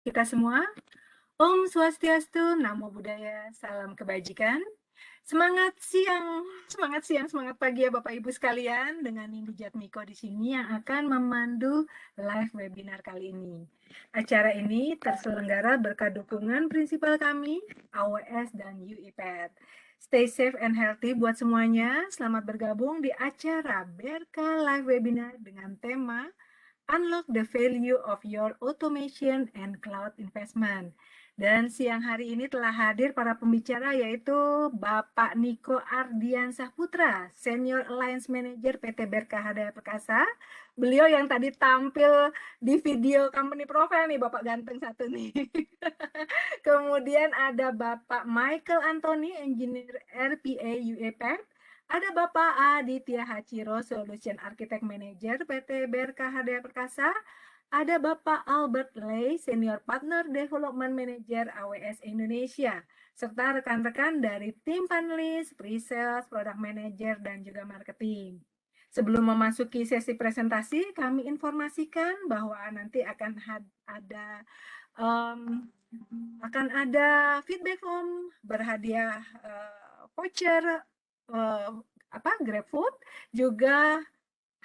Kita semua, Om Swastiastu, Namo Buddhaya, salam kebajikan. Semangat siang, semangat pagi ya Bapak Ibu sekalian. Dengan Nindi Jatmiko di sini yang akan memandu live webinar kali ini. Acara ini terselenggara berkat dukungan prinsipal kami, AWS dan UIPAD. Stay safe and healthy buat semuanya. Selamat bergabung di acara Berkah Live Webinar dengan tema Unlock the value of your automation and cloud investment. Dan siang hari ini telah hadir para pembicara yaitu Bapak Niko Ardiansah Putra, Senior Alliance Manager PT Berkah Hadaya Perkasa. Beliau yang tadi tampil di video company profile nih, Bapak ganteng satu nih. Kemudian ada Bapak Michael Anthony, Engineer RPA UEPAC. Ada Bapak Aditya Hachiro, Solution Architect Manager PT Berkah Hadaya Perkasa. Ada Bapak Albert Lay, Senior Partner Development Manager AWS Indonesia, serta rekan-rekan dari tim panelis, pre-sales, product manager, dan juga marketing. Sebelum memasuki sesi presentasi, kami informasikan bahwa nanti um, akan ada feedback form berhadiah voucher GrabFood, juga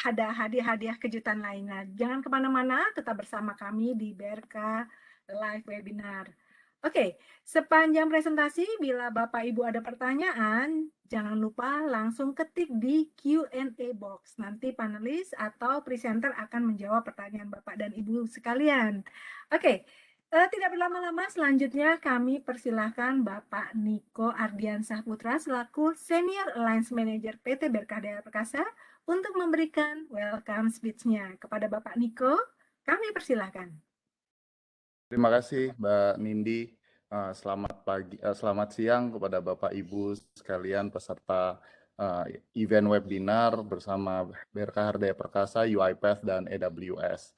ada hadiah-hadiah kejutan lainnya. Jangan kemana-mana, tetap bersama kami di BRK Live Webinar. Oke, sepanjang presentasi, bila Bapak Ibu ada pertanyaan, jangan lupa langsung ketik di Q&A box. Nanti panelis atau presenter akan menjawab pertanyaan Bapak dan Ibu sekalian. Oke, tidak berlama-lama, selanjutnya kami persilahkan Bapak Niko Ardiansah Putra selaku Senior Alliance Manager PT Berkah Daya Perkasa untuk memberikan welcome speech-nya. Kepada Bapak Niko, kami persilahkan. Terima kasih Mbak Nindi. Selamat siang kepada Bapak Ibu sekalian peserta event webinar bersama Berkah Hardaya Perkasa, UiPath, dan AWS.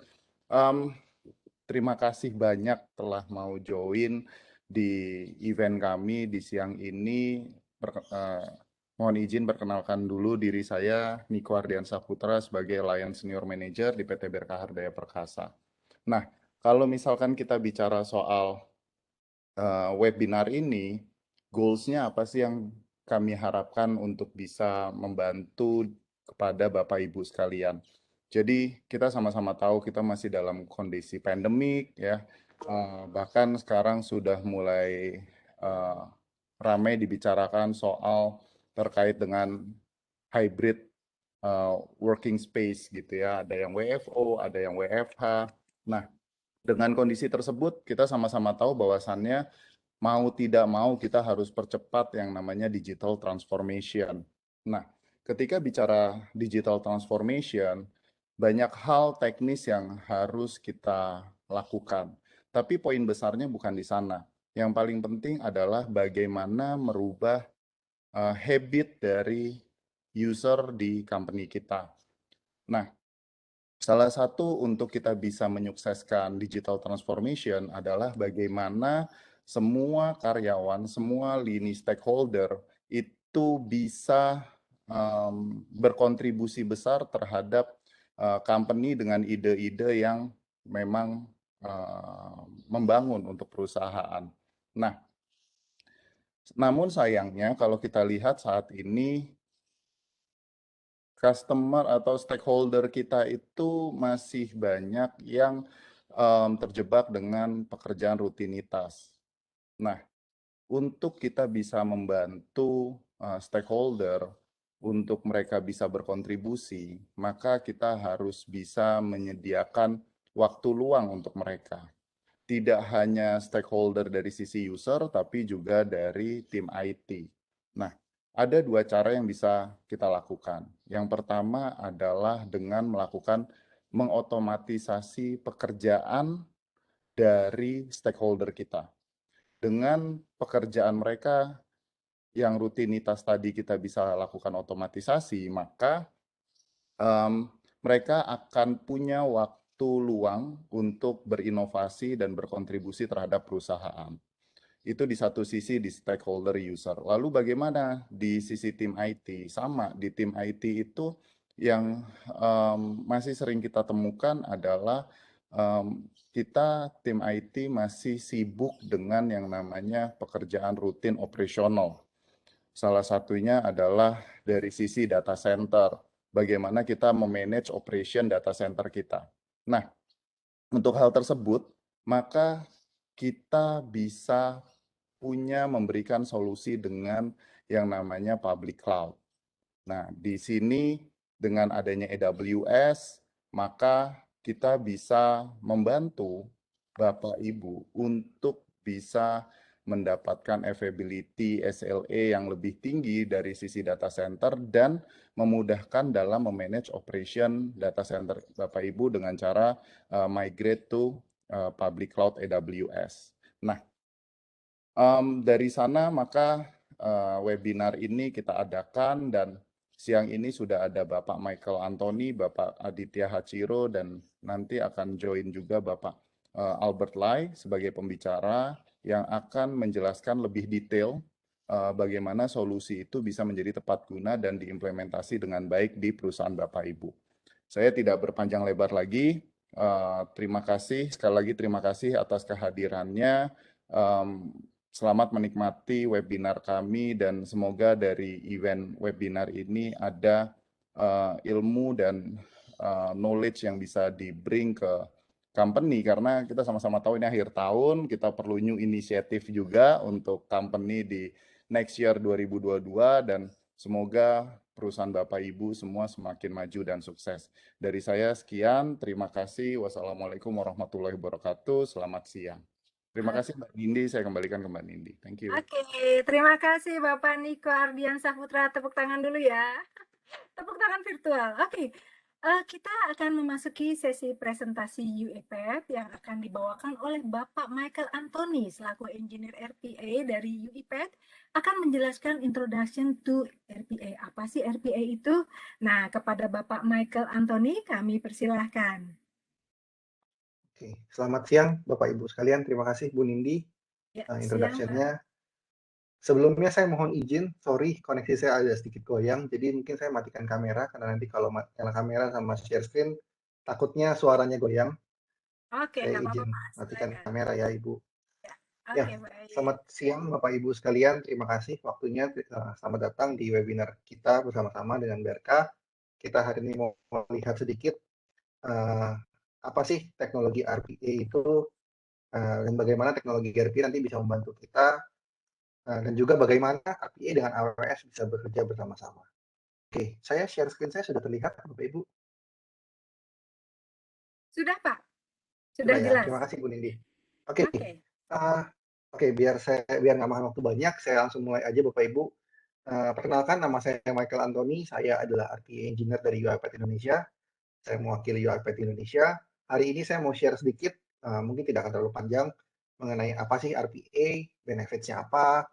Terima kasih banyak telah mau join di event kami di siang ini. Mohon izin perkenalkan dulu diri saya, Niko Ardiansah Putra, sebagai Alliance Senior Manager di PT Berkah Hardaya Perkasa. Nah, kalau misalkan kita bicara soal webinar ini, goals-nya apa sih yang kami harapkan untuk bisa membantu kepada Bapak Ibu sekalian. Jadi kita sama-sama tahu kita masih dalam kondisi pandemik ya, bahkan sekarang sudah mulai ramai dibicarakan soal terkait dengan hybrid working space gitu ya, ada yang WFO, ada yang WFH. Nah, dengan kondisi tersebut, kita sama-sama tahu bahwasannya mau tidak mau kita harus percepat yang namanya digital transformation. Nah, ketika bicara digital transformation, banyak hal teknis yang harus kita lakukan. Tapi poin besarnya bukan di sana. Yang paling penting adalah bagaimana merubah habit dari user di company kita. Nah, salah satu untuk kita bisa menyukseskan digital transformation adalah bagaimana semua karyawan, semua lini stakeholder itu bisa berkontribusi besar terhadap company dengan ide-ide yang memang membangun untuk perusahaan. Nah, namun sayangnya kalau kita lihat saat ini customer atau stakeholder kita itu masih banyak yang terjebak dengan pekerjaan rutinitas. Nah, untuk kita bisa membantu stakeholder untuk mereka bisa berkontribusi, maka kita harus bisa menyediakan waktu luang untuk mereka. Tidak hanya stakeholder dari sisi user, tapi juga dari tim IT. Nah, ada dua cara yang bisa kita lakukan. Yang pertama adalah dengan melakukan mengotomatisasi pekerjaan dari stakeholder kita. Dengan pekerjaan mereka yang rutinitas tadi kita bisa lakukan otomatisasi, maka mereka akan punya waktu luang untuk berinovasi dan berkontribusi terhadap perusahaan. Itu di satu sisi di stakeholder user. Lalu bagaimana di sisi tim IT? Sama, di tim IT itu yang masih sering kita temukan adalah kita tim IT masih sibuk dengan yang namanya pekerjaan rutin operasional. Salah satunya adalah dari sisi data center, bagaimana kita memanage operation data center kita. Nah, untuk hal tersebut, maka kita bisa memberikan solusi dengan yang namanya public cloud. Nah, di sini dengan adanya AWS, maka kita bisa membantu Bapak Ibu untuk bisa mendapatkan availability SLA yang lebih tinggi dari sisi data center dan memudahkan dalam memanage operation data center Bapak Ibu dengan cara migrate to public cloud AWS. Nah, dari sana maka webinar ini kita adakan dan siang ini sudah ada Bapak Michael Anthony, Bapak Aditya Hachiro, dan nanti akan join juga Bapak Albert Lai sebagai pembicara yang akan menjelaskan lebih detail bagaimana solusi itu bisa menjadi tepat guna dan diimplementasi dengan baik di perusahaan Bapak Ibu. Saya tidak berpanjang lebar lagi. Terima kasih, sekali lagi terima kasih atas kehadirannya. Selamat menikmati webinar kami dan semoga dari event webinar ini ada ilmu dan knowledge yang bisa di-bring ke company karena kita sama-sama tahu ini akhir tahun, kita perlu new inisiatif juga untuk company di next year 2022 dan semoga perusahaan Bapak Ibu semua semakin maju dan sukses. Dari saya sekian, terima kasih. Wassalamualaikum warahmatullahi wabarakatuh. Selamat siang. Terima kasih Mbak Nindi, saya kembalikan ke Mbak Nindi. Thank you. Oke, terima kasih Bapak Niko Ardiansah Putra. Tepuk tangan dulu ya. Tepuk tangan virtual. Oke, kita akan memasuki sesi presentasi UiPath yang akan dibawakan oleh Bapak Michael Anthony selaku Engineer RPA dari UiPath akan menjelaskan introduction to RPA. Apa sih RPA itu? Nah, kepada Bapak Michael Anthony kami persilahkan. Oke, selamat siang Bapak Ibu sekalian. Terima kasih Bu Nindi Ya, introduction-nya. Sebelumnya saya mohon izin, sorry koneksi saya ada sedikit goyang, jadi mungkin saya matikan kamera karena nanti kalau nyala kamera sama share screen takutnya suaranya goyang. Oke, Saya nggak izin apa-apa. matikan Silakan. kamera ya Ibu. Oke, Ya, baik. selamat siang Bapak Ibu sekalian. Terima kasih waktunya. Selamat datang di webinar kita bersama-sama dengan BRK. Kita hari ini mau melihat sedikit apa sih teknologi RPA itu dan bagaimana teknologi RPA nanti bisa membantu kita dan juga bagaimana RPA dengan AWS bisa bekerja bersama-sama. Oke, saya share screen saya sudah terlihat, Bapak Ibu. Sudah, Pak. Sudah Sudah ya. jelas. Terima kasih Bu Nindi. Oke, Oke. biar nggak makan waktu banyak, saya langsung mulai aja Bapak Ibu. Perkenalkan, nama saya Michael Anthony. Saya adalah RPA Engineer dari UiPath Indonesia. Saya mewakili UiPath Indonesia. Hari ini saya mau share sedikit, mungkin tidak akan terlalu panjang, mengenai apa sih RPA, benefits-nya apa.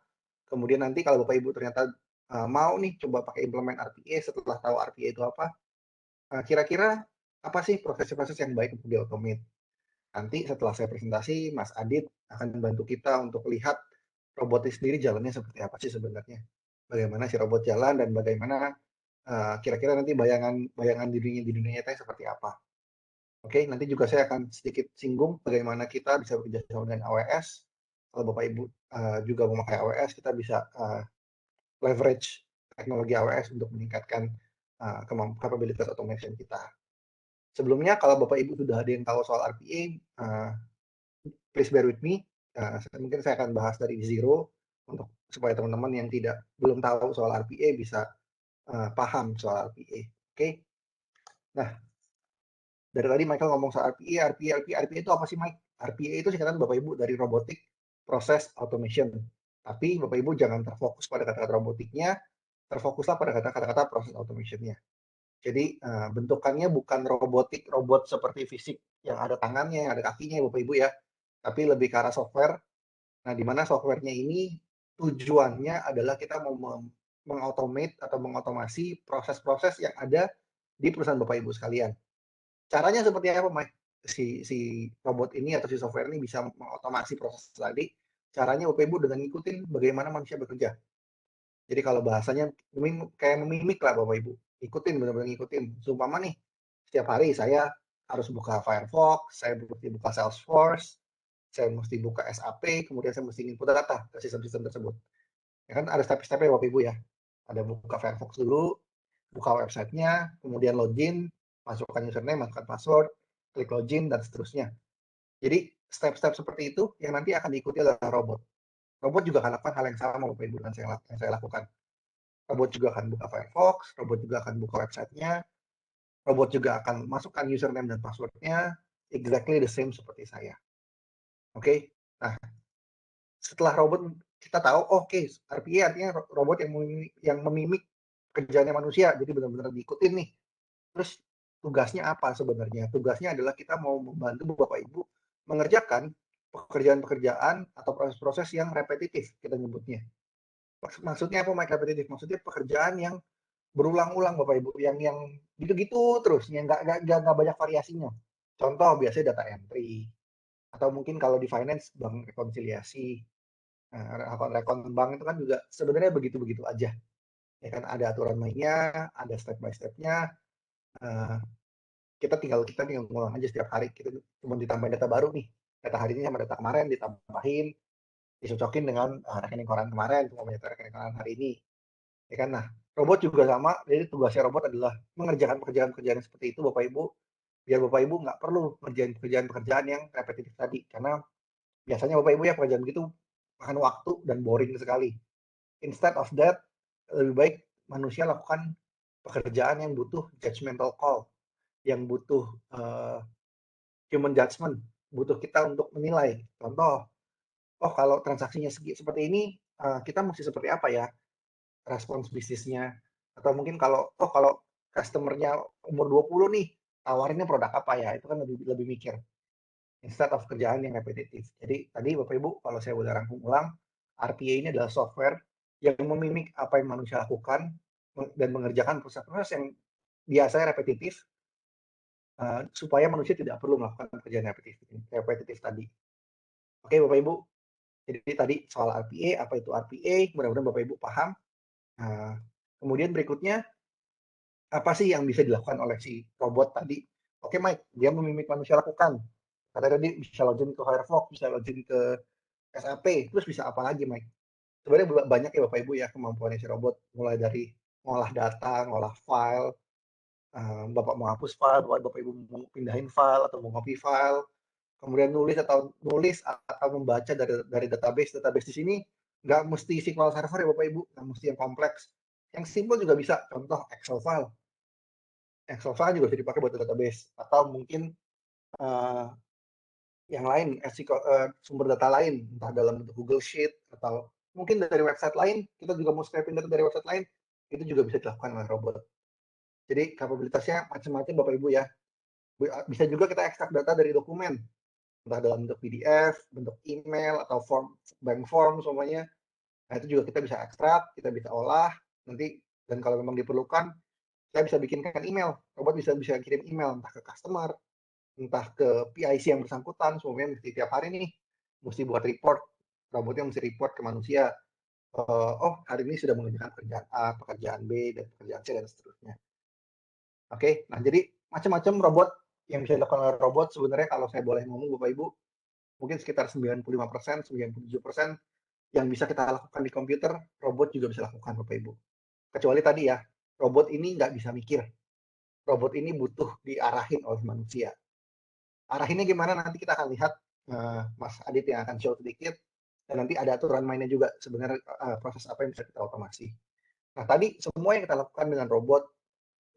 Kemudian nanti kalau Bapak Ibu ternyata mau nih coba pakai implement RPA setelah tahu RPA itu apa, kira-kira apa sih proses-proses yang baik untuk di-automate. Nanti setelah saya presentasi, Mas Adit akan membantu kita untuk lihat robotnya sendiri jalannya seperti apa sih sebenarnya. Bagaimana si robot jalan dan bagaimana kira-kira nanti bayangan dirinya di dunia nyata seperti apa. Oke, nanti juga saya akan sedikit singgung bagaimana kita bisa bekerja sama dengan AWS. Kalau Bapak Ibu juga memakai AWS, kita bisa leverage teknologi AWS untuk meningkatkan kapabilitas automation kita. Sebelumnya, kalau Bapak Ibu sudah ada yang tahu soal RPA, please bear with me. Mungkin saya akan bahas dari zero untuk supaya teman-teman yang belum tahu soal RPA bisa paham soal RPA. Oke. Nah, dari tadi Michael ngomong soal RPA itu apa sih, Mike? RPA itu singkatan Bapak Ibu dari Robotic Process Automation. Tapi Bapak Ibu jangan terfokus pada kata-kata robotiknya, terfokuslah pada kata-kata proses automation-nya. Jadi bentukannya bukan robot seperti fisik yang ada tangannya, yang ada kakinya Bapak Ibu ya, tapi lebih ke arah software. Nah, di mana software-nya ini tujuannya adalah kita mau mengautomate atau mengotomasi proses-proses yang ada di perusahaan Bapak Ibu sekalian. Caranya seperti apa, Mike? Si robot ini atau si software ini bisa mengotomasi proses tadi. Caranya Bapak Ibu dengan ngikutin bagaimana manusia bekerja. Jadi kalau bahasanya kayak memimik lah Bapak Ibu. Ikutin, benar-benar ngikutin. Seumpama nih, setiap hari saya harus buka Firefox, saya mesti buka Salesforce, saya mesti buka SAP, kemudian saya mesti input data ke sistem-sistem tersebut. Ya kan ada step-stepnya Bapak Ibu ya. Ada buka Firefox dulu, buka websitenya, kemudian login, masukkan username, masukkan password, klik login, dan seterusnya. Jadi step-step seperti itu yang nanti akan diikuti oleh robot. Robot juga akan lakukan hal yang sama Bapak Ibu yang saya lakukan. Robot juga akan buka Firefox, robot juga akan buka websitenya, robot juga akan masukkan username dan passwordnya, exactly the same seperti saya. Oke, nah setelah robot kita tahu, oke, RPA artinya robot yang memimik kerjaannya manusia, jadi benar-benar diikutin nih. Terus tugasnya apa sebenarnya? Tugasnya adalah kita mau membantu Bapak Ibu mengerjakan pekerjaan-pekerjaan atau proses-proses yang repetitif, kita nyebutnya. Maksudnya apa, Mike, repetitif? Maksudnya pekerjaan yang berulang-ulang Bapak Ibu, yang gitu-gitu terus, yang nggak banyak variasinya. Contoh biasanya data entry, atau mungkin kalau di finance bank rekonsiliasi. Nah, rekon bank itu kan juga sebenarnya begitu-begitu aja. Ya kan ada aturan mainnya, ada step by step-nya. Kita tinggal ngulang aja setiap hari. Kita cuma ditambahin data baru nih. Data hari ini sama data kemarin ditambahin, dicocokin dengan rekening koran kemarin, cuma banyak rekening koran hari ini. Ya kan? Nah, robot juga sama. Jadi tugasnya robot adalah mengerjakan pekerjaan-pekerjaan seperti itu Bapak Ibu, biar Bapak Ibu nggak perlu ngerjain pekerjaan-pekerjaan yang repetitif tadi. Karena biasanya Bapak Ibu ya pekerjaan gitu makan waktu dan boring sekali. Instead of that, lebih baik manusia lakukan pekerjaan yang butuh judgmental call, yang butuh human judgment, butuh kita untuk menilai. Contoh, oh kalau transaksinya seperti ini, kita mesti seperti apa ya respons bisnisnya? Atau mungkin kalau customer-nya umur 20 nih, tawarinnya produk apa ya? Itu kan lebih mikir. Instead of kerjaan yang repetitif. Jadi tadi Bapak Ibu, kalau saya boleh rangkum ulang, RPA ini adalah software yang memimik apa yang manusia lakukan dan mengerjakan proses-proses yang biasanya repetitif, supaya manusia tidak perlu melakukan pekerjaan repetitif tadi. Oke Bapak Ibu, jadi tadi soal RPA, apa itu RPA, mudah-mudahan Bapak Ibu paham. Kemudian berikutnya, apa sih yang bisa dilakukan oleh si robot tadi? Oke Mike, dia memimik manusia lakukan. Karena tadi bisa login ke Firefox, bisa login ke SAP, terus bisa apa lagi Mike? Sebenarnya banyak ya Bapak Ibu ya kemampuannya si robot, mulai dari ngolah data, ngolah file, Bapak mau hapus file, Bapak Ibu mau pindahin file atau mau copy file, kemudian nulis atau membaca dari database di sini nggak mesti SQL Server ya Bapak Ibu, nggak mesti yang kompleks, yang simple juga bisa. Contoh Excel file juga bisa dipakai buat database, atau mungkin yang lain, sumber data lain, entah dalam bentuk Google Sheet atau mungkin dari website lain. Kita juga mau scraping data dari website lain, itu juga bisa dilakukan oleh robot. Jadi kapabilitasnya macam-macam Bapak Ibu ya. Bisa juga kita ekstrak data dari dokumen, entah dalam bentuk PDF, bentuk email, atau bank form semuanya. Nah itu juga kita bisa ekstrak, kita bisa olah nanti, dan kalau memang diperlukan, saya bisa bikinkan email. Robot bisa kirim email entah ke customer, entah ke PIC yang bersangkutan, semuanya mesti tiap hari nih mesti buat report. Robotnya mesti report ke manusia. Oh hari ini sudah mengerjakan pekerjaan A, pekerjaan B, dan pekerjaan C, dan seterusnya. Oke, nah jadi macam-macam robot yang bisa dilakukan oleh robot. Sebenarnya kalau saya boleh ngomong Bapak Ibu, mungkin sekitar 95%, 97% yang bisa kita lakukan di komputer, robot juga bisa lakukan Bapak Ibu. Kecuali tadi ya, robot ini nggak bisa mikir. Robot ini butuh diarahin oleh manusia. Arahinnya gimana nanti kita akan lihat, Mas Adit yang akan show sedikit, dan nanti ada aturan mainnya juga sebenarnya, proses apa yang bisa kita otomasi. Nah tadi semua yang kita lakukan dengan robot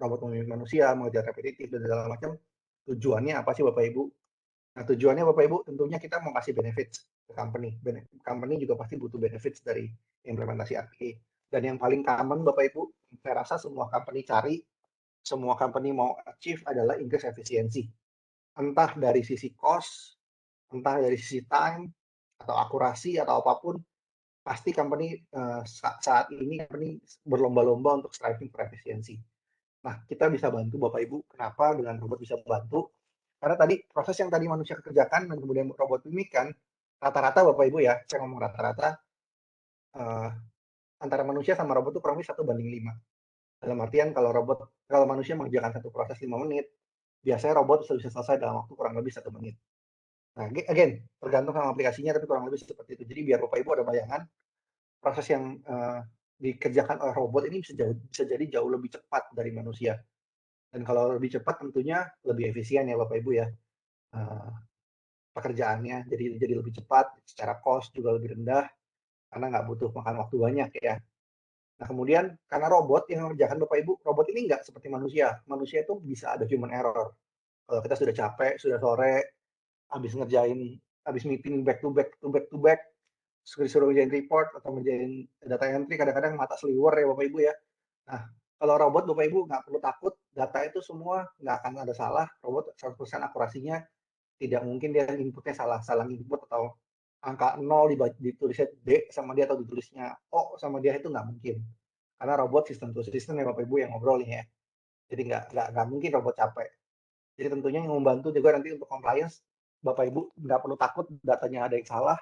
memilih manusia, mengejar repetitif, dan segala macam, tujuannya apa sih Bapak Ibu? Nah tujuannya Bapak Ibu tentunya kita mau kasih benefits ke company. Company juga pasti butuh benefits dari implementasi RPA. Dan yang paling common Bapak Ibu, saya rasa semua company cari, semua company mau achieve adalah increase efisiensi. Entah dari sisi cost, entah dari sisi time, atau akurasi, atau apapun, pasti company saat ini company berlomba-lomba untuk striving for efisiensi. Nah, kita bisa bantu Bapak Ibu. Kenapa dengan robot bisa bantu? Karena tadi proses yang tadi manusia kerjakan dan kemudian robot mimikkan, rata-rata Bapak Ibu ya, saya ngomong rata-rata, antara manusia sama robot itu kurang lebih 1:5. Dalam artian kalau manusia mengerjakan satu proses 5 menit, biasanya robot bisa selesai dalam waktu kurang lebih 1 menit. Nah, again, tergantung sama aplikasinya, tapi kurang lebih seperti itu. Jadi biar Bapak Ibu ada bayangan, proses yang dikerjakan oleh robot ini bisa jadi jauh lebih cepat dari manusia. Dan kalau lebih cepat tentunya lebih efisien ya Bapak Ibu ya. Pekerjaannya jadi lebih cepat, secara cost juga lebih rendah, karena nggak butuh makan waktu banyak ya. Nah kemudian karena robot yang mengerjakan Bapak Ibu, robot ini nggak seperti manusia. Manusia itu bisa ada human error. Kalau kita sudah capek, sudah sore, habis meeting back to back, disuruh ngerjain report atau ngerjain data entry, kadang-kadang mata seliwer ya Bapak Ibu ya. Nah, kalau robot Bapak Ibu nggak perlu takut, data itu semua nggak akan ada salah, robot 100% akurasinya, tidak mungkin dia inputnya salah input atau angka 0 ditulisnya D sama dia atau ditulisnya O sama dia, itu nggak mungkin. Karena robot sistem to system ya Bapak Ibu yang ngobrol ya. Jadi nggak mungkin robot capek. Jadi tentunya yang membantu juga nanti untuk compliance, Bapak Ibu nggak perlu takut datanya ada yang salah,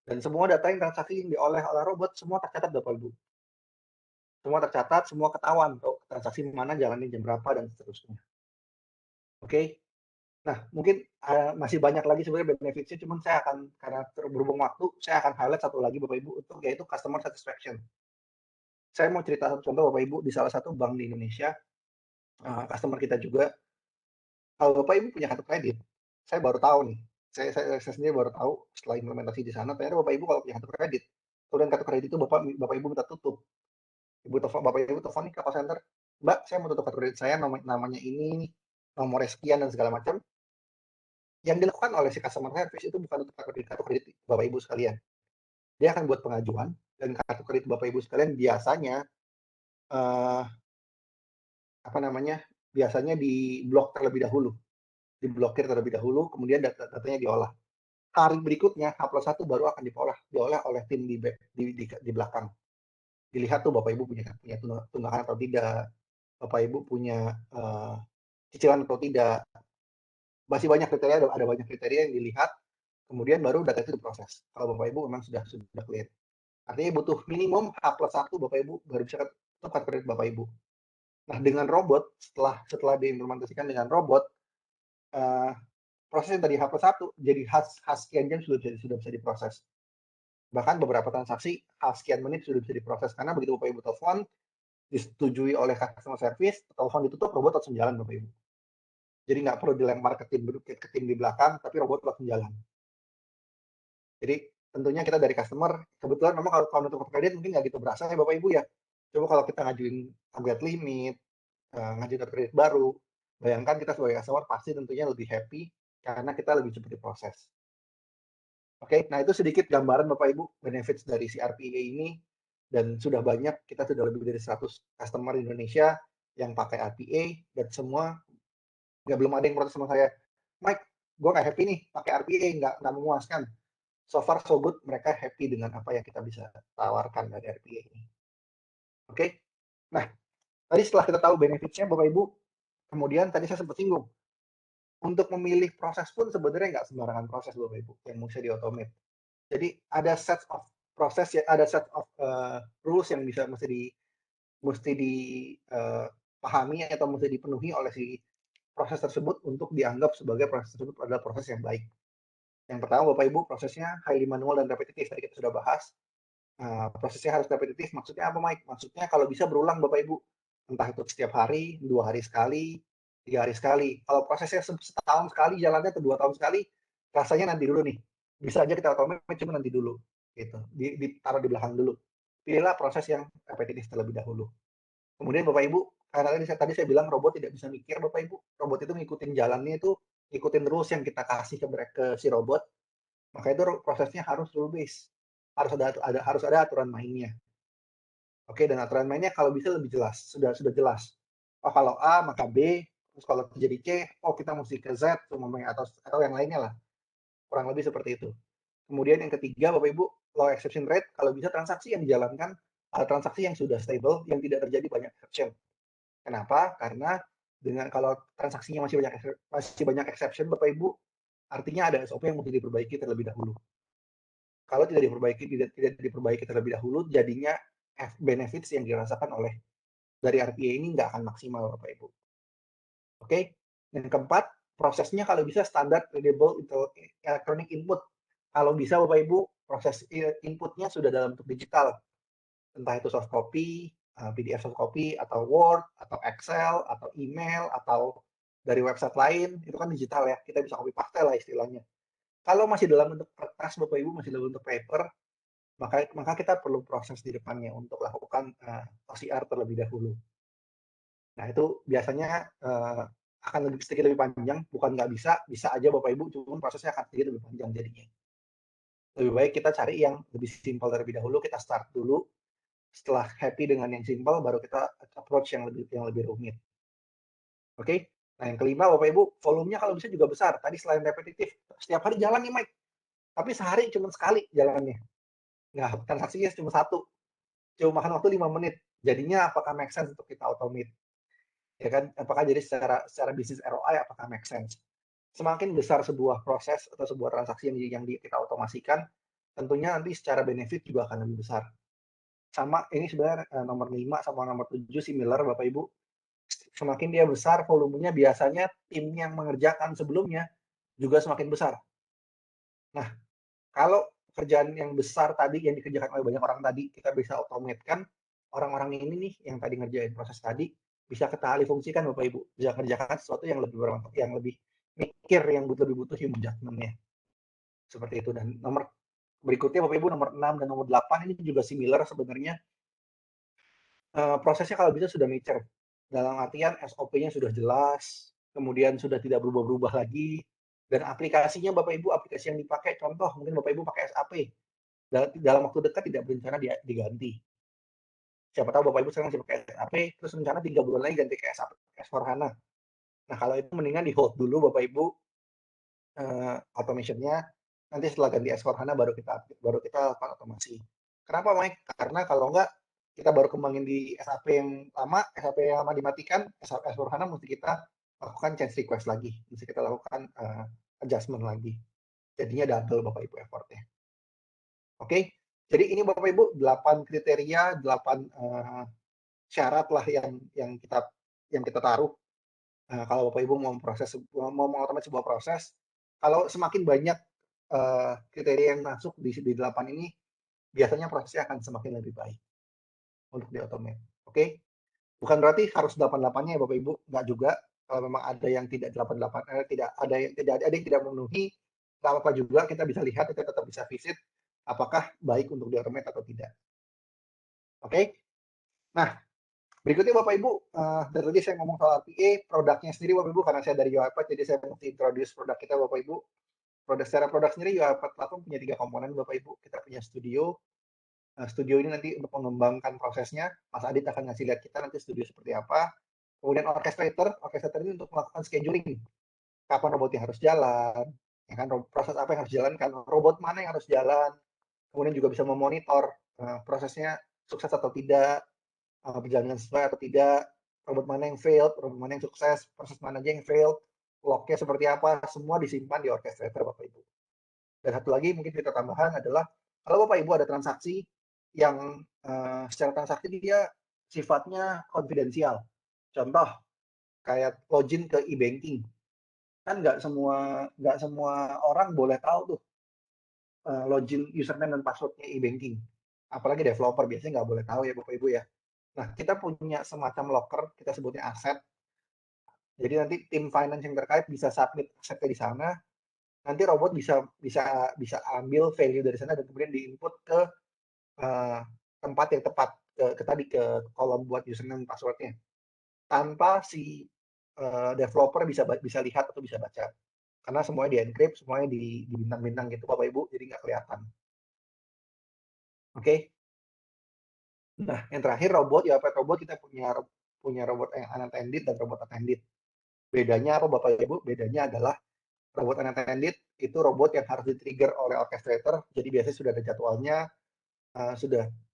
dan semua data yang transaksi yang diolah oleh robot semua tercatat Bapak Ibu. Semua tercatat, semua ketahuan transaksi mana, jalannya jam berapa, dan seterusnya. Oke. Nah, mungkin masih banyak lagi sebenarnya benefit-nya, cuman saya akan, karena berhubung waktu, saya akan highlight satu lagi Bapak Ibu, yaitu customer satisfaction. Saya mau cerita satu contoh Bapak Ibu, di salah satu bank di Indonesia, customer kita juga, kalau Bapak Ibu punya kartu kredit, saya baru tahu nih, saya sendiri baru tahu setelah implementasi di sana, ternyata Bapak Ibu kalau punya kartu kredit, kemudian kartu kredit itu Bapak Ibu minta tutup, Bapak Ibu telepon nih ke call center, Mbak, saya mau tutup kartu kredit saya, namanya ini, nomornya sekian dan segala macam. Yang dilakukan oleh si customer service itu bukan untuk kartu kredit Bapak Ibu sekalian. Dia akan buat pengajuan, dan kartu kredit Bapak Ibu sekalian biasanya biasanya diblok terlebih dahulu, diblokir terlebih dahulu, kemudian datanya diolah. Hari berikutnya H+1 baru akan diolah oleh tim di belakang. Dilihat tuh Bapak Ibu punya tunggakan atau tidak, Bapak Ibu punya cicilan atau tidak. Masih banyak kriteria, ada banyak kriteria yang dilihat, kemudian baru data itu diproses. Kalau Bapak Ibu memang sudah clear. Artinya butuh minimum H+1 Bapak Ibu baru bisa tukar kredit Bapak Ibu. Nah, dengan robot, setelah diimplementasikan dengan robot, proses yang tadi H+1 jadi sekian jam sudah bisa diproses. Bahkan beberapa transaksi sekian menit sudah bisa diproses, karena begitu Bapak Ibu telepon, disetujui oleh customer service, telepon ditutup, robot langsung jalan Bapak Ibu. Jadi nggak perlu dilempar ke tim di belakang, tapi robot langsung jalan. Jadi tentunya kita dari customer, kebetulan memang kalau untuk kredit mungkin nggak gitu berasa ya Bapak Ibu ya. Coba kalau kita ngajuin upgrade limit, ngajuin kredit baru, bayangkan kita sebagai customer pasti tentunya lebih happy karena kita lebih cepat diproses. Oke, nah itu sedikit gambaran Bapak Ibu benefits dari si RPA ini, dan sudah banyak, kita sudah lebih dari 100 customer di Indonesia yang pakai RPA, dan semua belum ada yang protes sama saya, Mike, gue nggak happy nih pakai RPA, nggak memuaskan. So far so good, mereka happy dengan apa yang kita bisa tawarkan dari RPA ini. Oke, nah tadi setelah kita tahu benefitsnya Bapak Ibu, kemudian tadi saya sempat singgung, untuk memilih proses pun sebenarnya nggak sembarangan proses Bapak Ibu yang bisa di-automate. Jadi ada set of proses ya, ada set of rules yang mesti dipahami atau mesti dipenuhi oleh si proses tersebut untuk dianggap sebagai proses tersebut adalah proses yang baik. Yang pertama Bapak Ibu, prosesnya highly manual dan repetitif, tadi kita sudah bahas. Prosesnya harus repetitif, maksudnya apa Mike? Maksudnya kalau bisa berulang Bapak Ibu, entah itu setiap hari, 2 hari sekali, 3 hari sekali. Kalau prosesnya setahun sekali jalannya atau 2 tahun sekali, rasanya nanti dulu nih. Bisa aja kita automate, cuma nanti dulu. Gitu. Ditaruh di belakang dulu. Pilihlah proses yang repetitif terlebih dahulu. Kemudian Bapak Ibu, karena tadi saya bilang robot tidak bisa mikir Bapak Ibu, robot itu ngikutin jalannya itu, ngikutin rules yang kita kasih ke si robot, maka itu prosesnya harus rule based. Harus ada aturan mainnya. Oke, dan aturan mainnya kalau bisa lebih jelas, sudah jelas. Oh, kalau A maka B, terus kalau terjadi C, oh kita mesti ke Z atau yang lainnya lah. Kurang lebih seperti itu. Kemudian yang ketiga Bapak Ibu, low exception rate, kalau bisa transaksi yang dijalankan transaksi yang sudah stable, yang tidak terjadi banyak exception. Kenapa? Karena kalau transaksinya masih banyak exception Bapak Ibu, artinya ada SOP yang mesti diperbaiki terlebih dahulu. Kalau tidak diperbaiki terlebih dahulu, jadinya benefits yang dirasakan oleh dari RPA ini nggak akan maksimal Bapak Ibu. Oke, Yang keempat, prosesnya kalau bisa standar readable electronic input. Kalau bisa Bapak Ibu, proses inputnya sudah dalam bentuk digital. Entah itu soft copy, PDF soft copy, atau Word, atau Excel, atau email, atau dari website lain, itu kan digital ya, kita bisa copy paste lah istilahnya. Kalau masih dalam bentuk kertas Bapak Ibu, masih dalam bentuk paper, maka kita perlu proses di depannya untuk lakukan OCR terlebih dahulu. Nah, itu biasanya akan sedikit lebih panjang, bukan nggak bisa, bisa aja Bapak Ibu, cuma prosesnya akan sedikit lebih panjang jadinya. Lebih baik kita cari yang lebih simpel terlebih dahulu, kita start dulu, setelah happy dengan yang simpel, baru kita approach yang lebih rumit. Oke? Nah, yang kelima Bapak Ibu, volumenya kalau bisa juga besar. Tadi selain repetitif, setiap hari jalan nih Mike, tapi sehari cuma sekali jalannya. Nggak, transaksinya cuma satu, cuma makan waktu 5 menit. Jadinya apakah make sense untuk kita automate? Ya kan? Apakah jadi secara bisnis ROI apakah make sense? Semakin besar sebuah proses atau sebuah transaksi yang kita otomasikan, tentunya nanti secara benefit juga akan lebih besar. Sama ini sebenarnya nomor 5 sama nomor 7 similar Bapak Ibu. Semakin dia besar volumenya, biasanya tim yang mengerjakan sebelumnya juga semakin besar. Nah, kalau pekerjaan yang besar tadi yang dikerjakan oleh banyak orang tadi kita bisa automatekan, orang-orang ini nih yang tadi ngerjain proses tadi bisa kita alih fungsikan Bapak Ibu, bisa kerjakan sesuatu yang lebih bermanfaat, yang lebih mikir, yang lebih butuh human judgment-nya. Seperti itu. Dan nomor berikutnya Bapak Ibu, nomor 6 dan nomor 8 ini juga similar sebenarnya. Prosesnya kalau bisa sudah mature. Dalam artian SOP-nya sudah jelas, kemudian sudah tidak berubah-berubah lagi, dan aplikasinya Bapak Ibu, aplikasi yang dipakai, contoh mungkin Bapak Ibu pakai SAP, dalam waktu dekat tidak berencana diganti. Siapa tahu Bapak Ibu sekarang masih pakai SAP, terus rencana 3 bulan lagi ganti ke SAP, S/4HANA. Nah, kalau itu mendingan di hold dulu Bapak Ibu automation-nya, nanti setelah ganti S/4HANA baru kita lakukan otomasi. Kenapa Mike? Karena kalau enggak kita baru kembangin di SAP yang lama dimatikan, S/4HANA mesti kita lakukan change request lagi, mesti kita lakukan adjustment lagi. Jadinya double Bapak Ibu effortnya. Oke, jadi ini Bapak Ibu 8 kriteria, 8 syarat lah yang kita taruh kalau Bapak Ibu mau mengotomasi sebuah proses. Kalau semakin banyak kriteria yang masuk di 8 ini, biasanya prosesnya akan semakin lebih baik untuk di-automate. Oke? Bukan berarti harus 8-8-nya ya Bapak Ibu, enggak juga. Kalau memang ada yang tidak 8-8, tidak ada yang tidak memenuhi, enggak apa-apa juga, kita bisa lihat, kita tetap bisa visit apakah baik untuk di-automate atau tidak. Oke? Nah, berikutnya Bapak Ibu, dari tadi saya ngomong soal RPA, produknya sendiri Bapak Ibu, karena saya dari UiPath, jadi saya mesti introduce produk kita Bapak Ibu. Secara produk sendiri UiPath Platform punya 3 komponen Bapak Ibu. Kita punya studio. Studio ini nanti untuk mengembangkan prosesnya, Mas Adit akan ngasih lihat kita nanti studio seperti apa. Kemudian orchestrator ini untuk melakukan scheduling. Kapan robotnya harus jalan, ya kan, proses apa yang harus dijalankan, robot mana yang harus jalan. Kemudian juga bisa memonitor prosesnya sukses atau tidak, berjalan dengan sesuai atau tidak, robot mana yang failed, robot mana yang sukses, proses mana aja yang failed, lognya seperti apa, semua disimpan di orchestrator Bapak Ibu. Dan satu lagi mungkin kita tambahan adalah, kalau Bapak Ibu ada transaksi yang secara transaksi dia sifatnya konfidensial. Contoh, kayak login ke e-banking. Kan nggak semua orang boleh tahu tuh login username dan passwordnya e-banking. Apalagi developer, biasanya nggak boleh tahu ya Bapak Ibu ya. Nah, kita punya semacam locker, kita sebutnya aset. Jadi nanti tim finance yang terkait bisa submit asetnya di sana. Nanti robot bisa ambil value dari sana dan kemudian diinput ke tempat yang tepat, ke kolom buat username dan passwordnya. Tanpa si developer bisa lihat atau bisa baca. Karena semuanya di-encrypt, semuanya di bintang-bintang gitu Bapak Ibu, jadi nggak kelihatan. Oke? Nah, yang terakhir robot, ya robot kita punya robot yang unattended dan robot attended. Bedanya apa Bapak Ibu? Bedanya adalah robot unattended itu robot yang harus di-trigger oleh orchestrator, jadi biasanya sudah ada jadwalnya,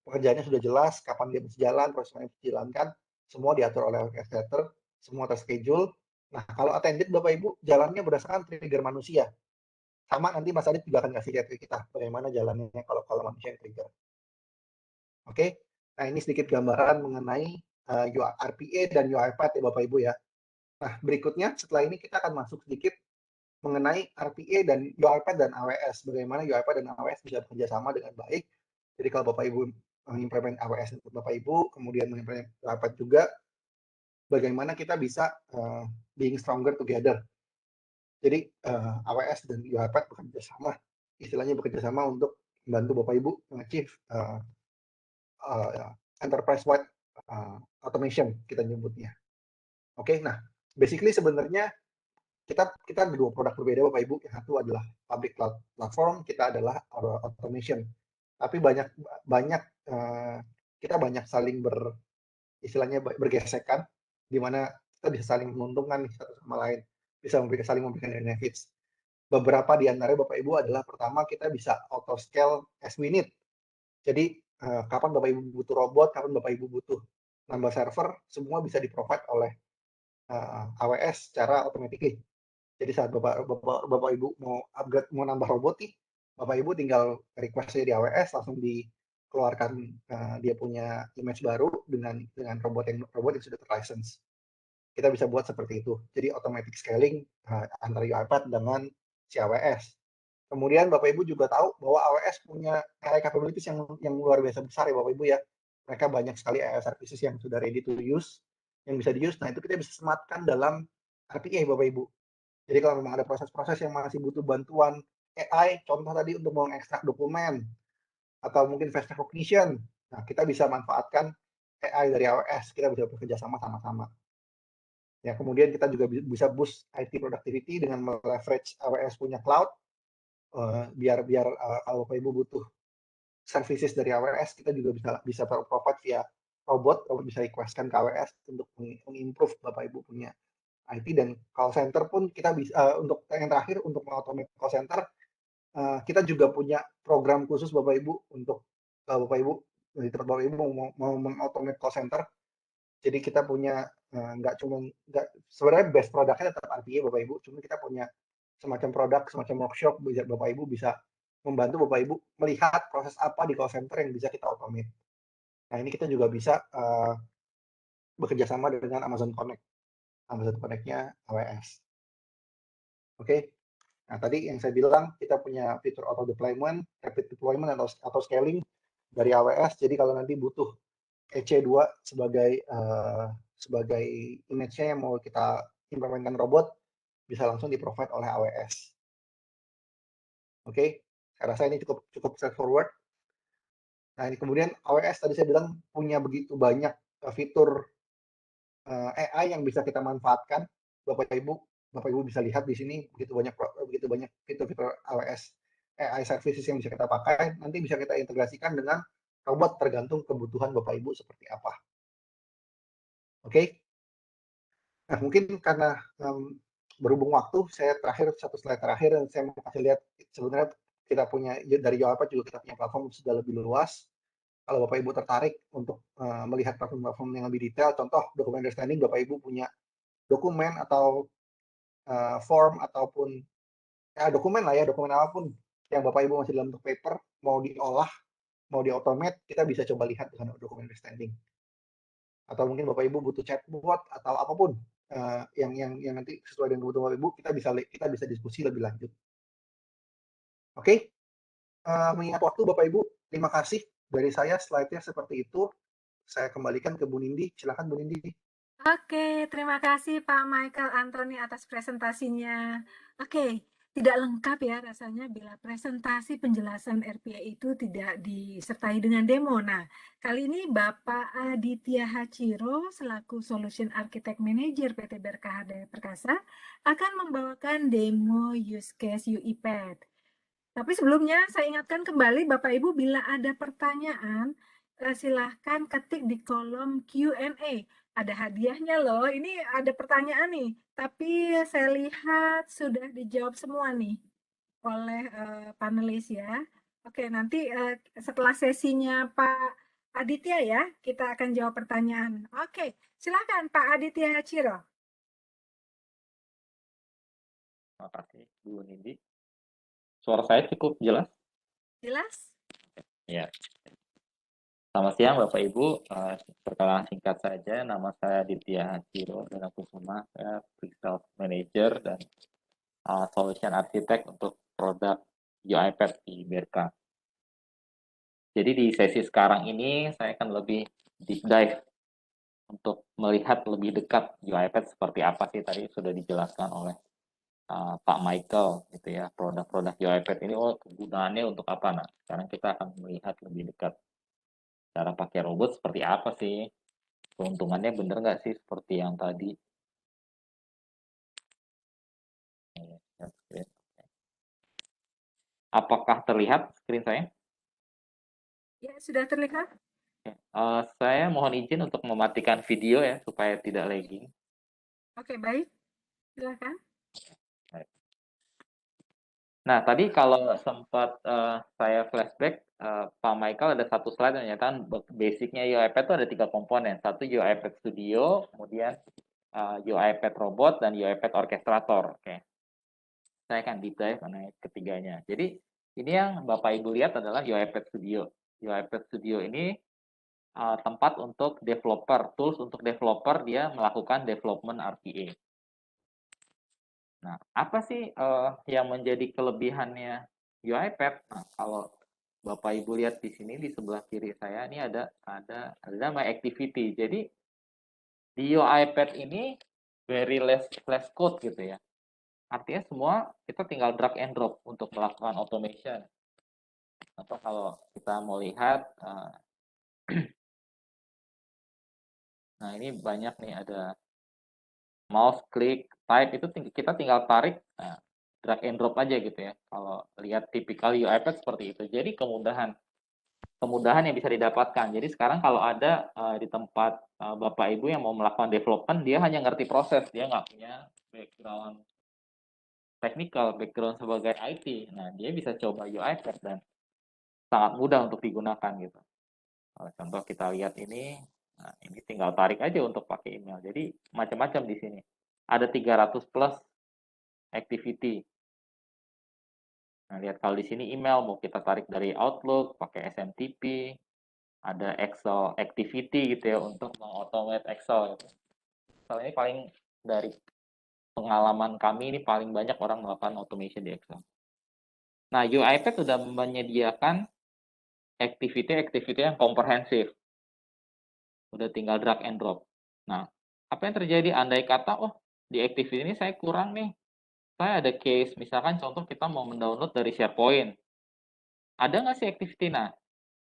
pekerjaannya sudah jelas, kapan dia bisa jalan, prosesnya dijalankan, semua diatur oleh orchestrator, semua terschedule. Nah, kalau attended Bapak Ibu, jalannya berdasarkan trigger manusia. Sama nanti Mas Adit juga akan kasih lihat ke kita bagaimana jalannya kalau manusia yang trigger. Oke? Nah, ini sedikit gambaran mengenai RPA dan UiPath ya Bapak Ibu ya. Nah, berikutnya setelah ini kita akan masuk sedikit mengenai RPA dan UiPath dan AWS. Bagaimana UiPath dan AWS bisa bekerja sama dengan baik. Jadi kalau Bapak Ibu mengimplement AWS untuk Bapak Ibu, kemudian mengimplement UiPath juga, bagaimana kita bisa being stronger together. Jadi AWS dan UiPath bekerja sama, istilahnya bekerja sama untuk membantu Bapak Ibu mengachieve enterprise-wide automation kita nyebutnya. Oke, nah basically sebenarnya kita ada dua produk berbeda Bapak Ibu. Yang satu adalah public cloud platform, kita adalah automation. Tapi kita banyak saling istilahnya bergesekan, di mana kita bisa saling menguntungkan satu sama lain, bisa saling memberikan benefits. Beberapa di antaranya Bapak Ibu adalah pertama kita bisa auto scale as we need. Jadi kapan Bapak Ibu butuh robot, kapan Bapak Ibu butuh nambah server, semua bisa di-provide oleh AWS secara automatically. Jadi saat Bapak Ibu mau upgrade, mau nambah robot nih, Bapak Ibu tinggal request-nya di AWS, langsung dikeluarkan dia punya image baru dengan robot yang sudah terlicense. Kita bisa buat seperti itu. Jadi automatic scaling antara UiPath dengan si AWS. Kemudian Bapak Ibu juga tahu bahwa AWS punya AI capabilities yang luar biasa besar ya Bapak Ibu ya. Mereka banyak sekali AI services yang sudah ready to use, yang bisa di-use. Nah itu kita bisa sematkan dalam RPA Bapak Ibu. Jadi kalau memang ada proses-proses yang masih butuh bantuan AI, contoh tadi untuk mengekstrak dokumen, atau mungkin face recognition, nah kita bisa manfaatkan AI dari AWS, kita bisa bekerja sama-sama. Ya, kemudian kita juga bisa boost IT productivity dengan leverage AWS punya cloud, biar kalau Bapak Ibu butuh services dari AWS, kita juga bisa provide via robot bisa requestkan ke AWS untuk mengimprove Bapak Ibu punya IT. Dan call center pun kita bisa untuk yang terakhir untuk mengautomate call center, kita juga punya program khusus Bapak Ibu untuk Bapak Ibu di tempat Bapak Ibu mau mengautomate call center. Jadi kita punya sebenarnya best produknya tetap RPA Bapak Ibu, cuma kita punya semacam produk, semacam workshop biar Bapak Ibu bisa membantu Bapak Ibu melihat proses apa di call center yang bisa kita automate. Nah ini kita juga bisa bekerja sama dengan Amazon Connect. Amazon Connect-nya AWS. Oke. Nah, tadi yang saya bilang kita punya fitur auto deployment, rapid deployment atau scaling dari AWS. Jadi kalau nanti butuh EC2 sebagai image-nya yang mau kita implementkan robot, bisa langsung di-provide oleh AWS. Oke. Saya rasa ini cukup straightforward. Nah, ini kemudian AWS tadi saya bilang punya begitu banyak fitur AI yang bisa kita manfaatkan. Bapak Ibu bisa lihat di sini begitu banyak fitur-fitur AWS AI services yang bisa kita pakai. Nanti bisa kita integrasikan dengan robot tergantung kebutuhan Bapak Ibu seperti apa. Oke. Nah, mungkin karena berhubung waktu, saya satu slide terakhir dan saya mau kasih lihat sebenarnya kita punya dari UiPath juga kita punya platform sudah lebih luas. Kalau Bapak Ibu tertarik untuk melihat platform yang lebih detail, contoh dokumen understanding, Bapak Ibu punya dokumen atau form ataupun dokumen apapun yang Bapak Ibu masih dalam bentuk paper, mau diolah, mau di-automate, kita bisa coba lihat dengan dokumen understanding. Atau mungkin Bapak Ibu butuh chatbot atau apapun yang nanti sesuai dengan kebutuhan Bapak Ibu, kita bisa diskusi lebih lanjut. Oke. Mengingat waktu Bapak Ibu, terima kasih dari saya, slide-nya seperti itu. Saya kembalikan ke Bu Nindi. Silakan Bu Nindi. Oke, terima kasih Pak Michael Anthony atas presentasinya. Oke, tidak lengkap ya rasanya bila presentasi penjelasan RPA itu tidak disertai dengan demo. Nah, kali ini Bapak Aditya Hachiro selaku Solution Architect Manager PT Berkah Daya Perkasa akan membawakan demo use case UiPath. Tapi sebelumnya saya ingatkan kembali Bapak Ibu bila ada pertanyaan silahkan ketik di kolom Q&A. Ada hadiahnya loh. Ini ada pertanyaan nih, tapi saya lihat sudah dijawab semua nih oleh panelis ya. Oke, nanti setelah sesinya Pak Aditya ya, kita akan jawab pertanyaan. Oke, silakan Pak Aditya Ciro. Terima kasih Bu Nindi. Suara saya cukup jelas? Jelas? Ya. Selamat siang Bapak Ibu, perkenalan singkat saja, nama saya Ditya Hajiro dan aku saya Pre-Sales Manager dan Solution Architect untuk produk UiPath di BRK. Jadi di sesi sekarang ini saya akan lebih deep dive untuk melihat lebih dekat UiPath seperti apa sih, tadi sudah dijelaskan oleh Pak Michael gitu ya, produk-produk UiPath ini kegunaannya untuk apa. Nah, sekarang kita akan melihat lebih dekat cara pakai robot seperti apa sih, keuntungannya bener nggak sih seperti yang tadi. Apakah terlihat screen saya? Ya, sudah terlihat? Saya mohon izin untuk mematikan video ya supaya tidak lagging. Oke, baik. Silakan. Nah, tadi kalau sempat saya flashback, Pak Michael ada satu slide yang menyatakan basicnya UiPath itu ada 3 komponen. Satu UiPath Studio, kemudian UiPath Robot, dan UiPath Orchestrator. Oke. Saya akan deep dive mengenai ketiganya. Jadi, ini yang Bapak Ibu lihat adalah UiPath Studio. UiPath Studio ini tempat untuk developer, tools untuk developer dia melakukan development RPA. Nah, apa sih yang menjadi kelebihannya UiPath? Nah, kalau Bapak Ibu lihat di sini di sebelah kiri saya ini ada nama activity. Jadi di UiPath ini very less code gitu ya. Artinya semua kita tinggal drag and drop untuk melakukan automation. Atau kalau kita mau lihat, nah ini banyak nih, ada mouse, klik, type, itu kita tinggal tarik, nah, drag and drop aja gitu ya. Kalau lihat tipikal UiPath seperti itu. Jadi kemudahan yang bisa didapatkan. Jadi sekarang kalau ada di tempat Bapak Ibu yang mau melakukan development, dia hanya ngerti proses, dia nggak punya background technical, background sebagai IT. Nah, dia bisa coba UiPath dan sangat mudah untuk digunakan gitu. Contoh kita lihat ini, nah ini tinggal tarik aja untuk pakai email. Jadi macam-macam di sini. Ada 300 plus activity. Nah, lihat kalau di sini email mau kita tarik dari Outlook, pakai SMTP, ada Excel activity gitu ya untuk mengautomate Excel gitu. Excel ini paling, dari pengalaman kami ini paling banyak orang melakukan automation di Excel. Nah, UiPath sudah menyediakan activity yang komprehensif. Udah tinggal drag and drop. Nah, apa yang terjadi andai kata, di activity ini saya kurang nih. Saya ada case, misalkan contoh kita mau mendownload dari SharePoint. Ada nggak sih activity? Nah,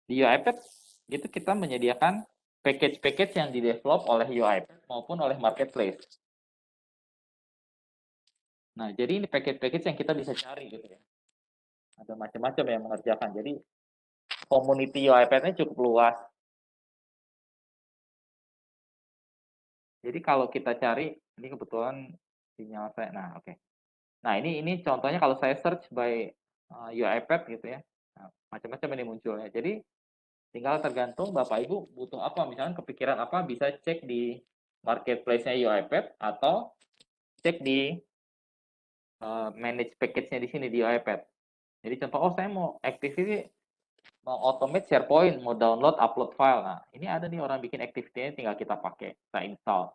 di UiPath itu kita menyediakan package-package yang di-develop oleh UiPath maupun oleh marketplace. Nah, jadi ini package-package yang kita bisa cari gitu ya. Ada macam-macam yang mengerjakan. Jadi community UiPath-nya cukup luas. Jadi kalau kita cari, ini kebetulan sinyal saya. Nah, oke. Nah, ini contohnya kalau saya search by UiPath gitu ya. Nah, macam-macam ini munculnya. Jadi tinggal tergantung Bapak Ibu butuh apa. Misalkan kepikiran apa, bisa cek di marketplace-nya UiPath atau cek di manage package-nya di sini di UiPath. Jadi contoh, saya mau activity, mau automate SharePoint, mau download, upload file. Nah, ini ada nih orang bikin activity-nya, tinggal kita pakai, kita install.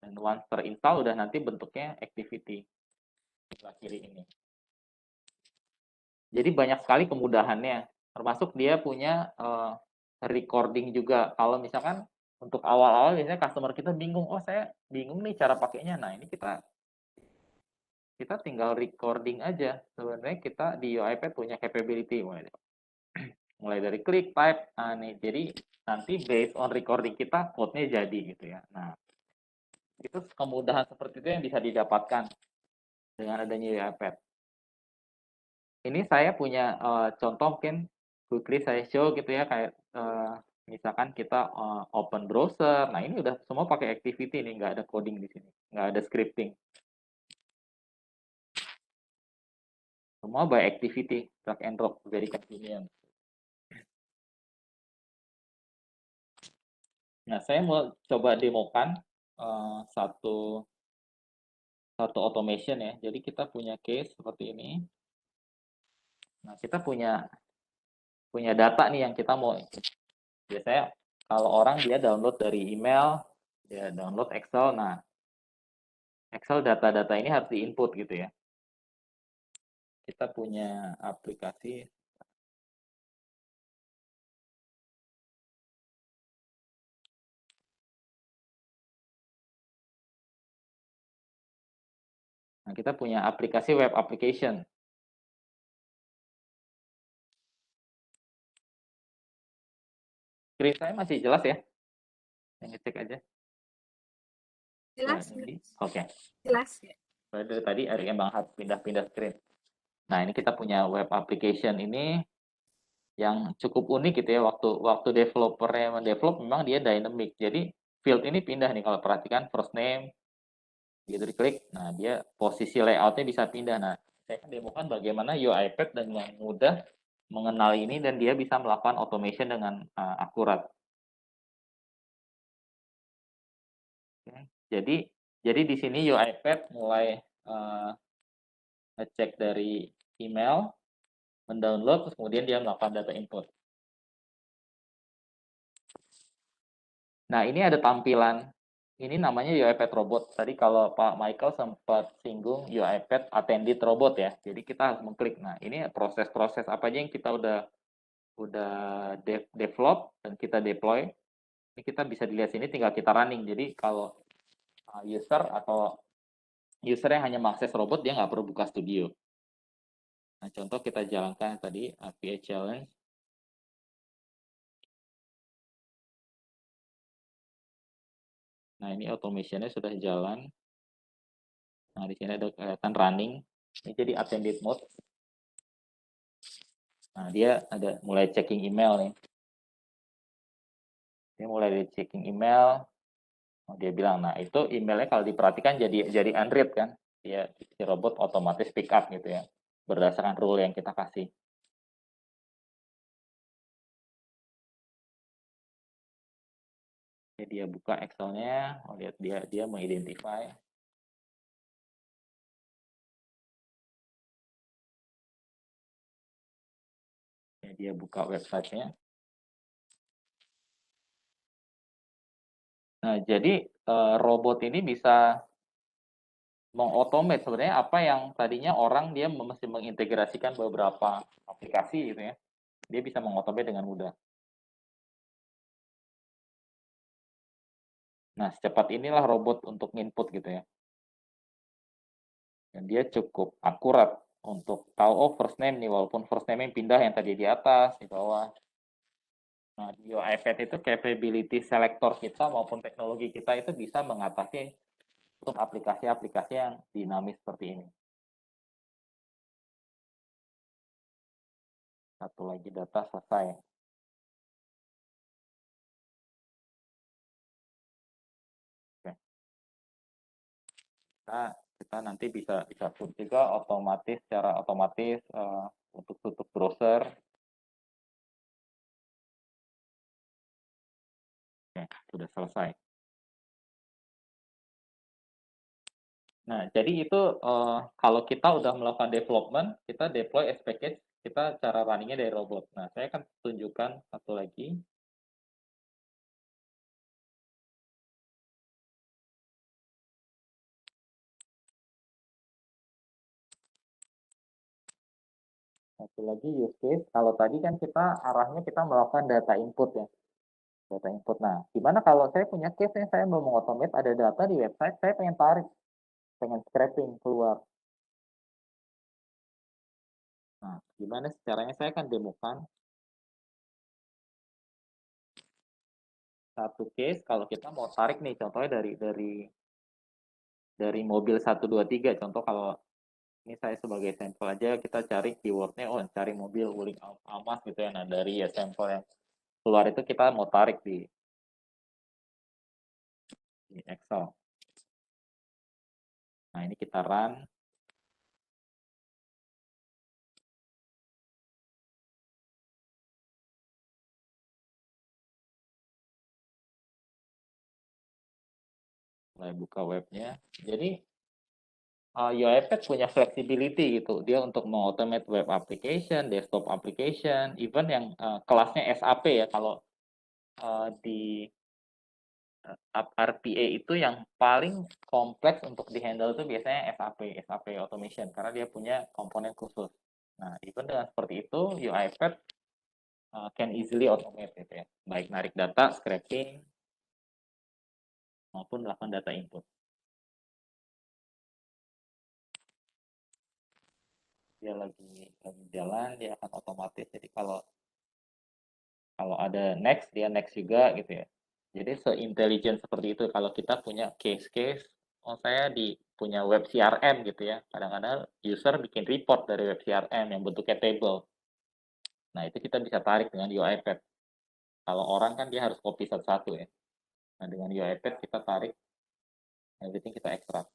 Dan once terinstall, udah nanti bentuknya activity sebelah kiri ini. Jadi banyak sekali kemudahannya, termasuk dia punya recording juga. Kalau misalkan untuk awal-awal biasanya customer kita bingung, saya bingung nih cara pakainya. Nah, ini kita tinggal recording aja. Sebenarnya kita di UiPath punya capability mulai dari klik, type. Nah, nih, jadi nanti based on recording kita, code-nya jadi gitu ya. Nah, itu kemudahan seperti itu yang bisa didapatkan dengan adanya UiPath. Ini saya punya contoh, mungkin quickly saya show gitu ya, kayak misalkan kita open browser. Nah, ini udah semua pakai activity nih, nggak ada coding di sini, nggak ada scripting. Semua by activity, drag and drop, very convenient. Nah, saya mau coba demokan satu automation ya. Jadi kita punya case seperti ini. Nah, kita punya data nih yang kita mau Biasanya kalau orang dia download dari email, dia download Excel. Nah, Excel data-data ini harus diinput gitu ya. Kita punya aplikasi. Nah, kita punya aplikasi web application. Screen saya masih jelas ya? Yang ngecek aja. Jelas, Oke. jelas ya. Dari tadi Ari emang harus pindah-pindah screen. Nah, ini kita punya web application ini yang cukup unik gitu ya. Waktu developernya mendevelop memang dia dynamic. Jadi field ini pindah nih kalau perhatikan first name, gitu diklik. Nah, dia posisi layoutnya bisa pindah. Nah, saya akan demokan bagaimana UiPath dengan mudah mengenal ini dan dia bisa melakukan automation dengan akurat. Oke. Jadi di sini UiPath mulai ngecek dari email, mendownload, terus kemudian dia melakukan data input. Nah, ini ada tampilan, ini namanya UiPath Robot. Tadi kalau Pak Michael sempat singgung UiPath Attended Robot ya. Jadi kita harus mengklik. Nah, ini proses-proses apa aja yang kita udah develop dan kita deploy. Ini kita bisa dilihat sini, tinggal kita running. Jadi kalau user atau user yang hanya mengakses robot, dia nggak perlu buka studio. Nah, contoh kita jalankan tadi API challenge. Nah, ini automationnya sudah jalan. Nah, di sini ada kelihatan running. Ini jadi attended mode. Nah, dia ada mulai checking email nih. Dia mulai dari checking email. Oh, dia bilang, nah itu emailnya kalau diperhatikan jadi unread kan. Dia si robot otomatis pick up gitu ya. Berdasarkan rule yang kita kasih. Jadi dia buka Excel-nya, oh, lihat dia mengidentify. Ya, dia buka website-nya. Nah, jadi robot ini bisa mengautomate sebenarnya apa yang tadinya orang dia mesti mengintegrasikan beberapa aplikasi gitu ya. Dia bisa mengautomate dengan mudah. Nah, secepat inilah robot untuk input gitu ya. Dan dia cukup akurat untuk tahu, oh first name nih, walaupun first name-nya pindah yang tadi di atas, di bawah. Nah, di UiPath itu capability selector kita maupun teknologi kita itu bisa mengatasi untuk aplikasi-aplikasi yang dinamis seperti ini. Satu lagi data selesai. Oke. Kita nanti bisa put juga secara otomatis untuk tutup browser. Oke, sudah selesai. Nah, jadi itu kalau kita udah melakukan development, kita deploy as package, kita cara runningnya dari robot. Nah, saya akan tunjukkan satu lagi. Satu lagi use case, kalau tadi kan kita arahnya kita melakukan data input ya. Data input. Nah, gimana kalau saya punya case yang saya mau automate, ada data di website, saya pengen tarik, pengen scraping keluar. Nah, gimana caranya saya akan demokan satu case kalau kita mau tarik nih, contohnya dari mobil 123. Contoh kalau ini saya sebagai sampel aja, kita cari keywordnya, oh cari mobil wuling amas gitu ya. Nah, dari ya sampel yang keluar itu kita mau tarik di Excel. Nah, ini kita run. Mulai buka webnya. Jadi UiPath punya flexibility gitu. Dia untuk mengautomate web application, desktop application, even yang kelasnya SAP ya. Kalau di RPA itu yang paling kompleks untuk di-handle itu biasanya SAP automation, karena dia punya komponen khusus. Nah, even dengan seperti itu, UiPath can easily automate gitu ya, baik narik data, scraping, maupun melakukan data input. Dia lagi jalan, dia akan otomatis. Jadi kalau ada next, dia next juga gitu ya. Jadi se-intelligent seperti itu kalau kita punya case-case, saya punya web CRM gitu ya. Kadang-kadang user bikin report dari web CRM yang bentuknya table. Nah, itu kita bisa tarik dengan UiPath. Kalau orang kan dia harus copy satu-satu ya. Nah, dengan UiPath kita tarik, everything kita ekstrak.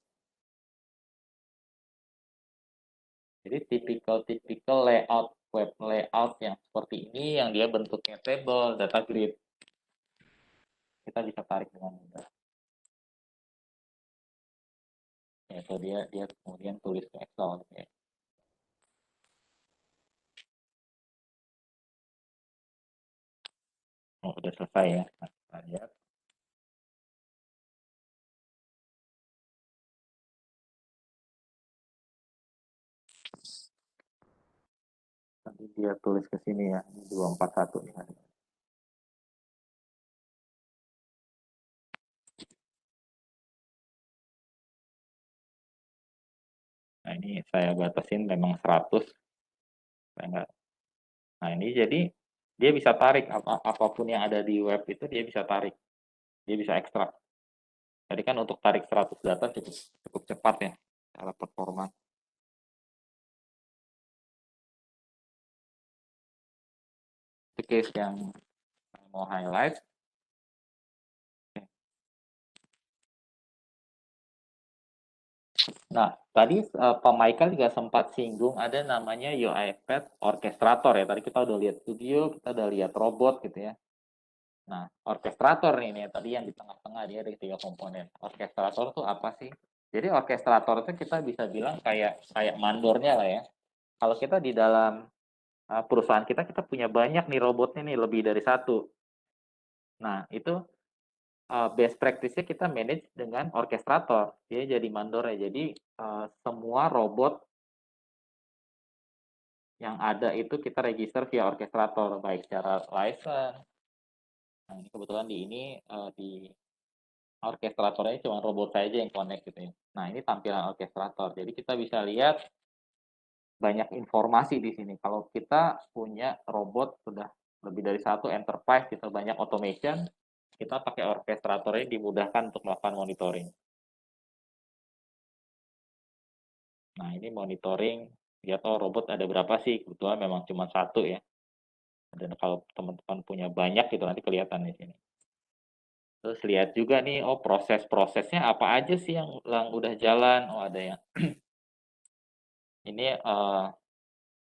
Jadi typical layout, web layout yang seperti ini, yang dia bentuknya table, data grid, kita bisa tarik dengan mudah. Yaitu dia kemudian tulis ke Excel gitu ya. Oh, udah selesai ya. Nah, kita lihat. Nanti dia tulis ke sini ya, 241 nih. Nah, ini saya batasin memang 100. Saya nggak. Nah, ini jadi dia bisa tarik apapun yang ada di web itu, dia bisa tarik. Dia bisa ekstrak. Jadi kan untuk tarik 100 data cukup cepat ya cara performa. Itu case yang saya mau highlight. Nah, tadi Pak Michael juga sempat singgung ada namanya UiPath Orchestrator ya. Tadi kita udah lihat studio, kita udah lihat robot gitu ya. Nah, orkestrator ini tadi yang di tengah-tengah, dia ada 3 komponen. Orkestrator itu apa sih? Jadi orkestrator itu kita bisa bilang kayak mandornya lah ya. Kalau kita di dalam perusahaan kita punya banyak nih robotnya nih, lebih dari satu. Nah, itu best practice-nya kita manage dengan orkestrator. Dia jadi mandornya. Jadi semua robot yang ada itu kita register via orkestrator, baik secara license. Nah, ini kebetulan di orkestratornya cuma robot saja yang connect gitu ya. Nah, ini tampilan orkestrator. Jadi kita bisa lihat banyak informasi di sini. Kalau kita punya robot sudah lebih dari satu enterprise, kita banyak automation, kita pakai orkestratornya dimudahkan untuk melakukan monitoring. Nah, ini monitoring, lihat robot ada berapa sih? Kebetulan memang cuma satu ya. Dan kalau teman-teman punya banyak gitu nanti kelihatan di sini. Terus lihat juga nih, proses-prosesnya apa aja sih yang udah jalan. Oh, ada yang ini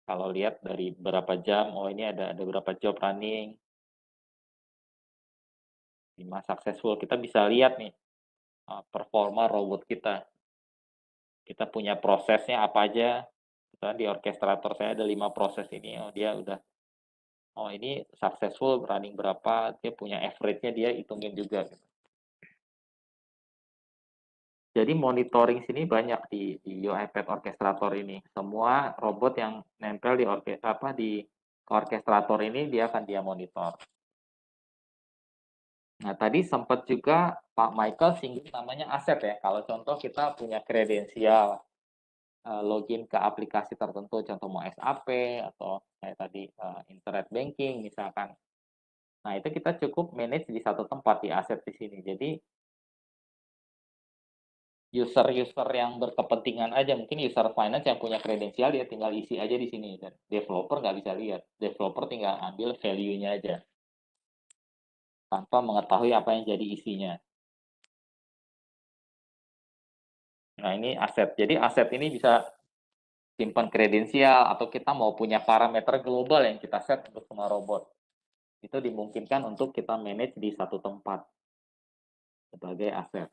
kalau lihat dari berapa jam, oh ini ada berapa job running, 5 successful. Kita bisa lihat nih performa robot kita. Kita punya prosesnya apa aja. Misalnya di orkestrator saya ada 5 proses ini. Oh dia udah, oh ini successful running berapa, dia punya average-nya dia hitungin juga. Gitu. Jadi monitoring sini banyak di UiPath Orchestrator ini. Semua robot yang nempel di orkestrator ini dia akan monitor. Nah, tadi sempat juga Pak Michael singgung namanya aset ya. Kalau contoh kita punya kredensial login ke aplikasi tertentu, contoh mau SAP atau kayak tadi internet banking misalkan. Nah, itu kita cukup manage di satu tempat di aset di sini. Jadi user-user yang berkepentingan aja, mungkin user finance yang punya kredensial dia tinggal isi aja di sini dan developer nggak bisa lihat. Developer tinggal ambil value-nya aja tanpa mengetahui apa yang jadi isinya. Nah, ini aset. Jadi aset ini bisa simpan kredensial atau kita mau punya parameter global yang kita set untuk semua robot. Itu dimungkinkan untuk kita manage di satu tempat sebagai aset.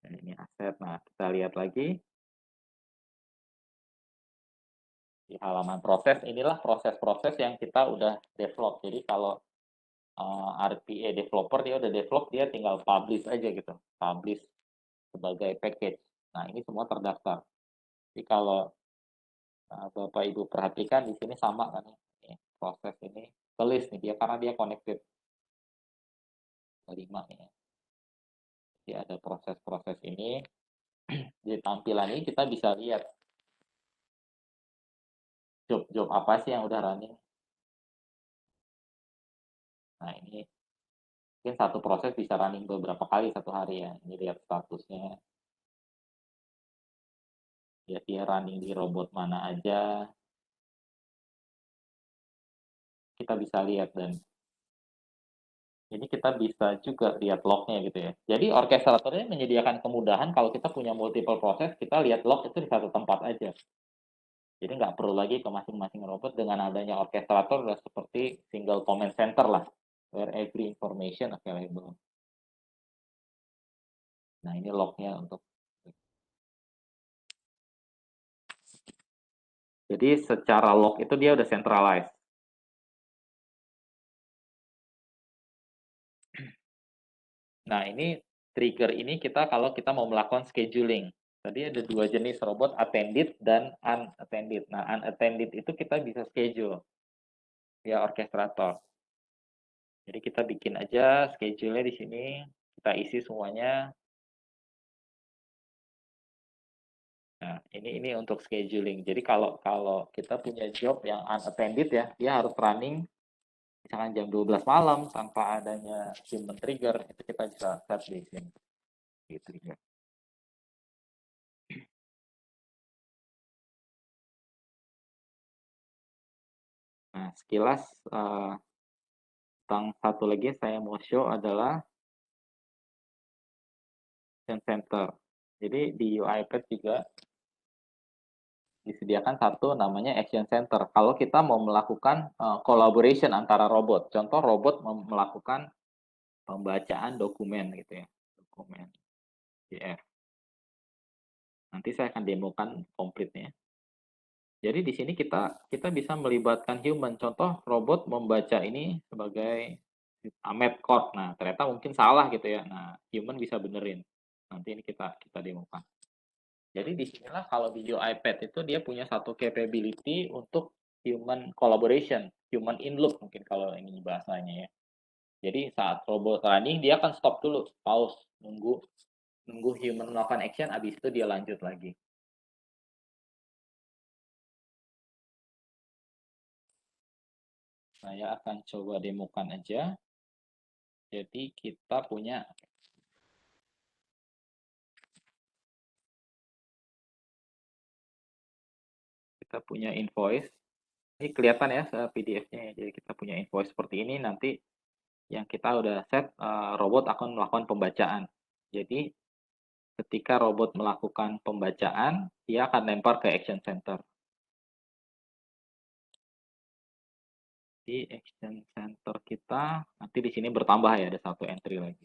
Ini aset. Nah, kita lihat lagi. Di halaman proses, inilah proses-proses yang kita udah develop. Jadi kalau RPA developer dia udah develop, dia tinggal publish aja gitu. Publish sebagai package. Nah, ini semua terdaftar. Jadi kalau Bapak Ibu perhatikan di sini sama kan ya. Ini, proses ini ke list nih dia karena dia connected. 5 ya. Jadi ada proses-proses ini. Di tampilan ini kita bisa lihat job-job apa sih yang udah running. Nah, ini mungkin satu proses bisa running beberapa kali satu hari ya. Ini lihat statusnya. Ya, dia running di robot mana aja. Kita bisa lihat dan ini kita bisa juga lihat lognya gitu ya. Jadi orkestratornya menyediakan kemudahan kalau kita punya multiple proses, kita lihat log itu di satu tempat aja. Jadi nggak perlu lagi ke masing-masing robot. Dengan adanya orkestrator udah seperti single command center lah, where every information available. Nah, ini lognya untuk. Jadi secara log itu dia udah centralized. Nah, ini trigger ini kita kalau kita mau melakukan scheduling. Tadi ada 2 jenis robot, attended dan unattended. Nah, unattended itu kita bisa schedule via orkestrator. Jadi kita bikin aja schedule-nya di sini, kita isi semuanya. Nah, ini untuk scheduling. Jadi kalau kita punya job yang unattended ya, dia harus running misalkan jam 12 malam tanpa adanya human trigger, itu kita bisa set di sini. Di trigger. Nah, sekilas tentang satu lagi saya mau show adalah action center. Jadi di UiPath juga disediakan satu namanya action center. Kalau kita mau melakukan collaboration antara robot, contoh robot melakukan pembacaan dokumen gitu ya, dokumen PDF. Nanti saya akan demokan komplitnya. Jadi di sini kita bisa melibatkan human. Contoh robot membaca ini sebagai Ahmed Corp. Nah, ternyata mungkin salah gitu ya. Nah, human bisa benerin. Nanti ini kita demokan. Jadi disinilah kalau di UiPath itu dia punya satu capability untuk human collaboration, human in loop mungkin kalau ini bahasanya ya. Jadi saat robot running dia akan stop dulu, pause, nunggu human melakukan action, habis itu dia lanjut lagi. Saya akan coba demokan aja. Jadi kita punya invoice. Ini kelihatan ya PDF-nya. Jadi kita punya invoice seperti ini. Nanti yang kita udah set, robot akan melakukan pembacaan. Jadi ketika robot melakukan pembacaan, dia akan lempar ke action center. Di action center kita nanti di sini bertambah ya, ada satu entry lagi.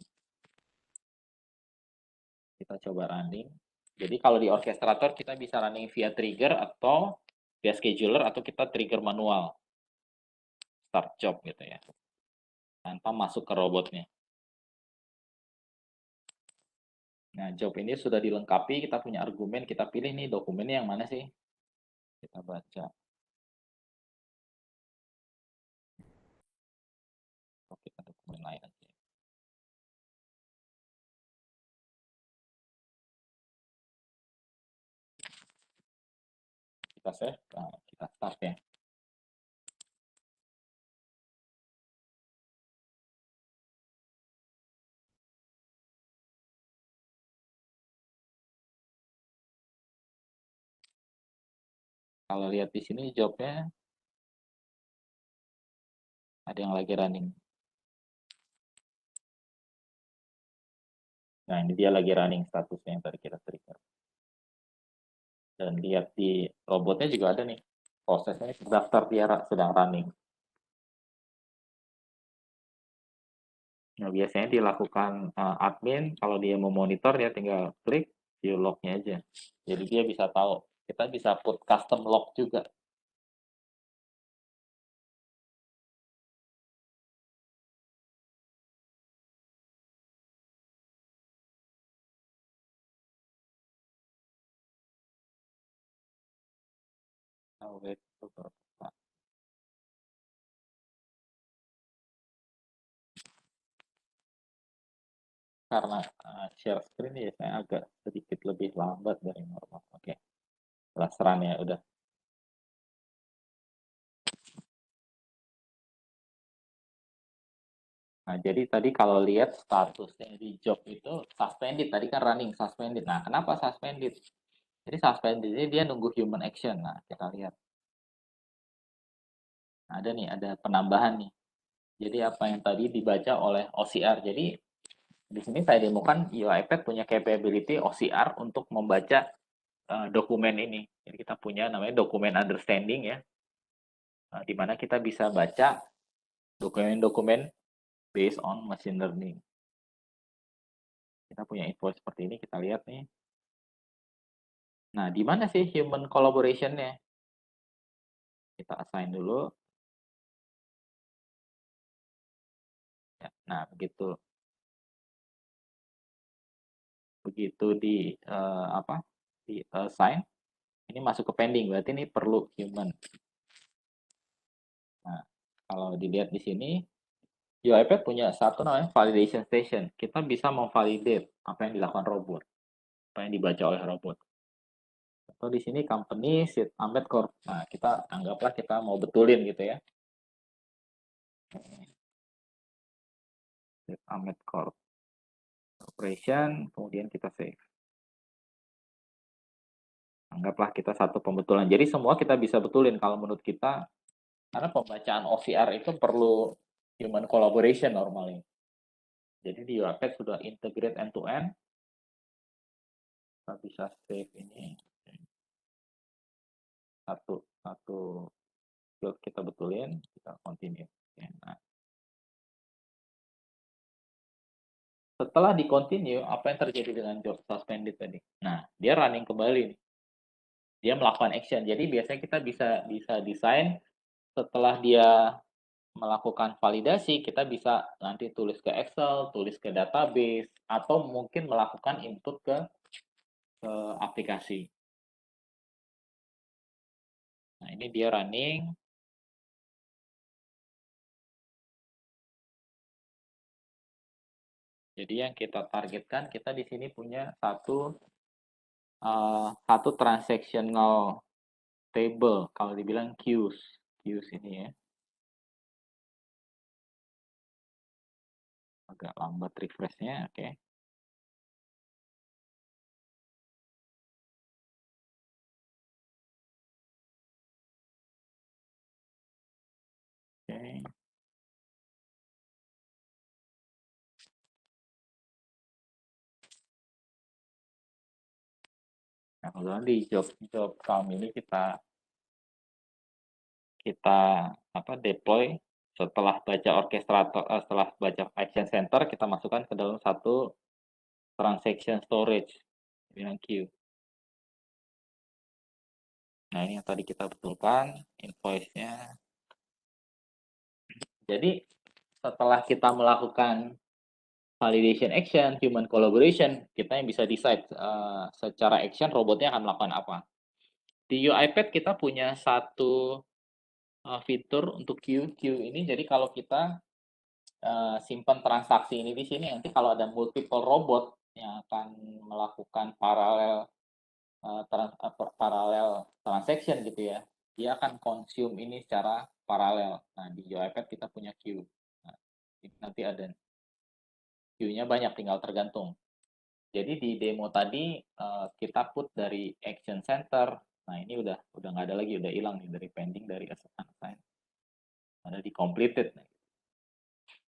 Kita coba running. Jadi kalau di orkestrator kita bisa running via trigger atau via scheduler atau kita trigger manual. Start job gitu ya. Tanpa masuk ke robotnya. Nah, job ini sudah dilengkapi, kita punya argumen, kita pilih nih dokumennya yang mana sih? Kita baca. Oh, kita dokumen lain aja. Kita save, nah, kita start ya. Kalau lihat di sini jobnya ada yang lagi running. Nah, ini dia lagi running statusnya yang tadi kita trigger. Dan lihat di robotnya juga ada nih. Prosesnya terdaftar dia sedang running. Nah, biasanya dilakukan admin, kalau dia mau monitor dia tinggal klik view log-nya aja. Jadi dia bisa tahu. Kita bisa put custom log juga. Wait beberapa saat. Karena share screen ya saya agak sedikit lebih lambat dari normal. Oke, run ya udah. Nah, jadi tadi kalau lihat statusnya di job itu suspended, tadi kan running suspended. Nah, kenapa suspended? Jadi suspended ini dia nunggu human action. Nah, kita lihat. Nah, ada nih, ada penambahan nih. Jadi apa yang tadi dibaca oleh OCR. Jadi di sini saya demokan UiPath punya capability OCR untuk membaca dokumen ini. Jadi kita punya namanya dokumen understanding ya. Di mana kita bisa baca dokumen-dokumen based on machine learning. Kita punya info seperti ini, kita lihat nih. Nah, di mana sih human collaboration-nya? Kita assign dulu. Ya, nah, begitu di di assign, ini masuk ke pending, berarti ini perlu human. Nah, kalau dilihat di sini, UiPath punya satu namanya validation station. Kita bisa memvalidate apa yang dilakukan robot, apa yang dibaca oleh robot. Atau di sini company Sid Ahmed Corp. Nah, kita anggaplah kita mau betulin gitu ya. Sid Ahmed Corp. Operation, kemudian kita save. Anggaplah kita satu pembetulan. Jadi semua kita bisa betulin kalau menurut kita, karena pembacaan OCR itu perlu human collaboration normalnya. Jadi di UiPath sudah integrate end-to-end. Kita bisa save ini. Satu field kita betulin, kita continue. Nah, setelah di continue, apa yang terjadi dengan job suspended tadi? Nah, dia running kembali. Dia melakukan action. Jadi biasanya kita bisa desain setelah dia melakukan validasi, kita bisa nanti tulis ke Excel, tulis ke database, atau mungkin melakukan input ke aplikasi. Nah, ini dia running. Jadi yang kita targetkan, kita di sini punya satu transactional table, kalau dibilang queues ini ya. Agak lambat refreshnya, oke. Oke. Nah, kemudian di job kami ini kita deploy setelah baca orchestrator, setelah baca action center, kita masukkan ke dalam satu transaction storage dengan queue. Nah, ini yang tadi kita betulkan invoice-nya. Jadi setelah kita melakukan validation action, human collaboration, kita yang bisa decide secara action robotnya akan melakukan apa. Di UiPath kita punya satu fitur untuk queue ini. Jadi kalau kita simpan transaksi ini di sini, nanti kalau ada multiple robot yang akan melakukan paralel transaction gitu ya, dia akan consume ini secara paralel. Nah, di UiPath kita punya queue. Nah, ini nanti ada queue-nya banyak, tinggal tergantung. Jadi di demo tadi kita put dari action center. Nah, ini udah nggak ada lagi, udah hilang nih dari pending, dari assign. Ada di completed.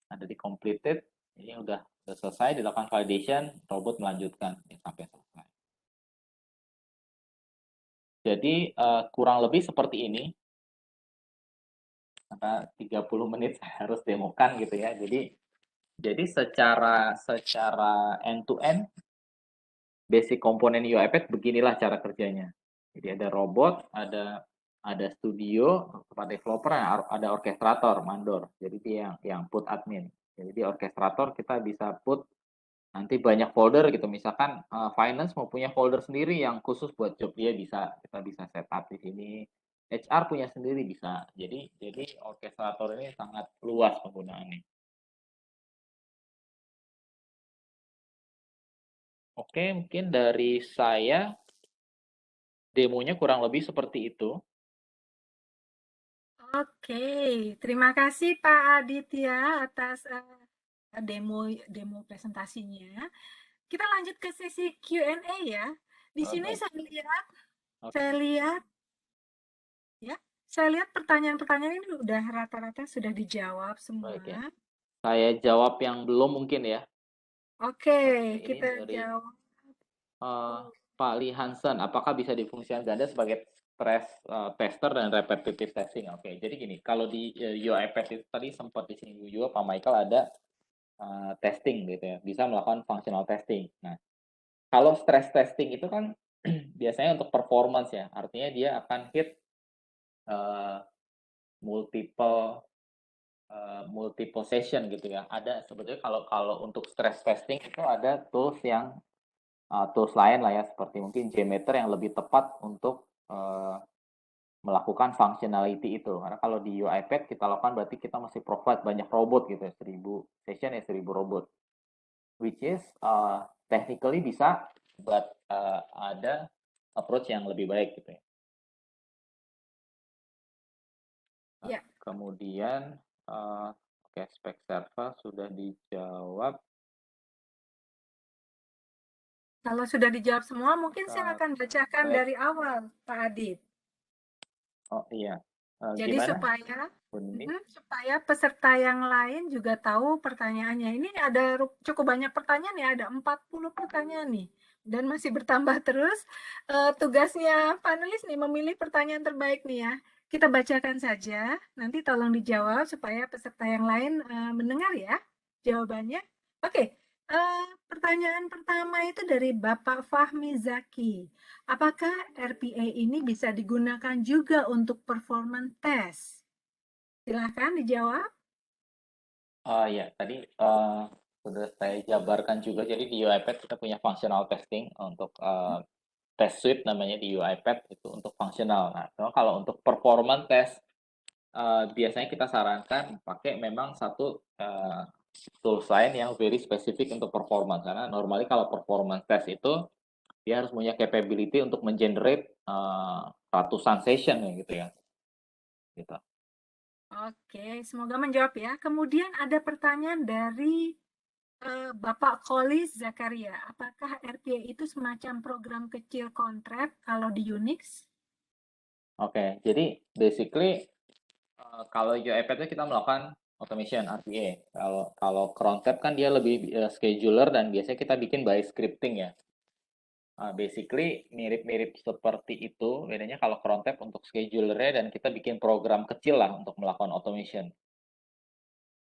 Ada di completed, ini udah selesai, dilakukan validation, robot melanjutkan sampai selesai. Jadi kurang lebih seperti ini. Maka 30 menit saya harus demokan gitu ya. Jadi secara end to end basic komponen UiPath beginilah cara kerjanya. Jadi ada robot, ada studio tempat developer, ada orkestrator mandor. Jadi dia yang put admin. Jadi di orkestrator kita bisa put nanti banyak folder gitu. Misalkan finance mau punya folder sendiri yang khusus buat job dia, kita bisa setup di sini. HR punya sendiri bisa. Jadi orkestrator ini sangat luas penggunaannya. Oke, mungkin dari saya demonya kurang lebih seperti itu. Oke, terima kasih Pak Aditya atas demo presentasinya. Kita lanjut ke sesi Q&A ya. Di sini Baik. saya lihat ya, saya lihat pertanyaan-pertanyaan ini udah rata-rata sudah dijawab semua. Baik ya. Saya jawab yang belum mungkin ya. Oke, Ini kita dari jawab. Pak Lee Hansen, apakah bisa difungsikan ganda sebagai stress tester dan repetitive testing? Oke, jadi gini, kalau di UiPath itu tadi sempat disinggung juga Pak Michael ada testing gitu ya, bisa melakukan functional testing. Nah, kalau stress testing itu kan biasanya untuk performance ya, artinya dia akan hit multiple session gitu ya. Ada sebetulnya kalau untuk stress testing itu ada tools yang tools lain lah ya, seperti mungkin JMeter yang lebih tepat untuk melakukan functionality itu. Karena kalau di UiPath kita lakukan berarti kita masih provide banyak robot gitu ya, 1000 session ya 1000 robot. Which is technically bisa, but ada approach yang lebih baik gitu ya. Nah, Ya. kemudian oke, spek server sudah dijawab. Kalau sudah dijawab semua, mungkin saya akan bacakan dari awal, Pak Adit. Oh iya. Jadi Gimana? supaya peserta yang lain juga tahu pertanyaannya. Ini ada cukup banyak pertanyaan ya, ada 40 pertanyaan nih. Dan masih bertambah terus. Tugasnya panelis nih memilih pertanyaan terbaik nih ya. Kita bacakan saja, nanti tolong dijawab supaya peserta yang lain mendengar ya jawabannya. Oke, pertanyaan pertama itu dari Bapak Fahmi Zaki. Apakah RPA ini bisa digunakan juga untuk performance test? Silahkan dijawab. Ya, tadi sudah saya jabarkan juga. Jadi di UiPath kita punya functional testing untuk test suite namanya di UiPath itu untuk fungsional. Nah, kalau untuk performance test biasanya kita sarankan pakai memang satu tools lain yang very spesifik untuk performance. Karena normally kalau performance test itu dia harus punya capability untuk mengenerate ratusan session ya gitu ya. Gitu. Oke, semoga menjawab ya. Kemudian ada pertanyaan dari Bapak Kolis Zakaria. Apakah RPA itu semacam program kecil kontrak kalau di Unix? Oke, jadi basically kalau UiPath itu kita melakukan automation RPA. Kalau Crontab kan dia lebih scheduler dan biasanya kita bikin by scripting ya. Basically mirip-mirip seperti itu. Bedanya kalau Crontab untuk schedulernya dan kita bikin program kecil lah untuk melakukan automation.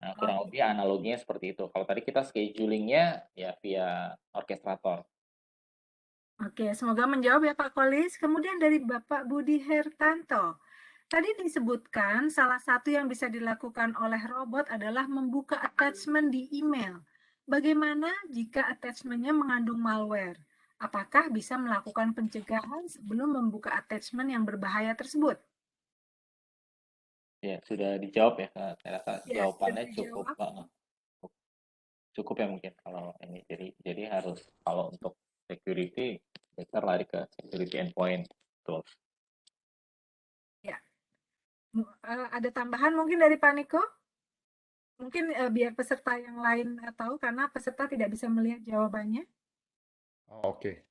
Nah, kurang lebih analoginya seperti itu. Kalau tadi kita schedulingnya ya via orkestrator. Oke, semoga menjawab ya Pak Kolis. Kemudian dari Bapak Budi Hertanto. Tadi disebutkan salah satu yang bisa dilakukan oleh robot adalah membuka attachment di email. Bagaimana jika attachment-nya mengandung malware? Apakah bisa melakukan pencegahan sebelum membuka attachment yang berbahaya tersebut? Ya, sudah dijawab ya. Saya rasa Ya, jawabannya sudah cukup dijawab. cukup ya mungkin kalau ini. Jadi harus kalau untuk security better lari ke security endpoint tools. Ya. Ada tambahan mungkin dari Pak Niko? Mungkin biar peserta yang lain tahu karena peserta tidak bisa melihat jawabannya. Oke.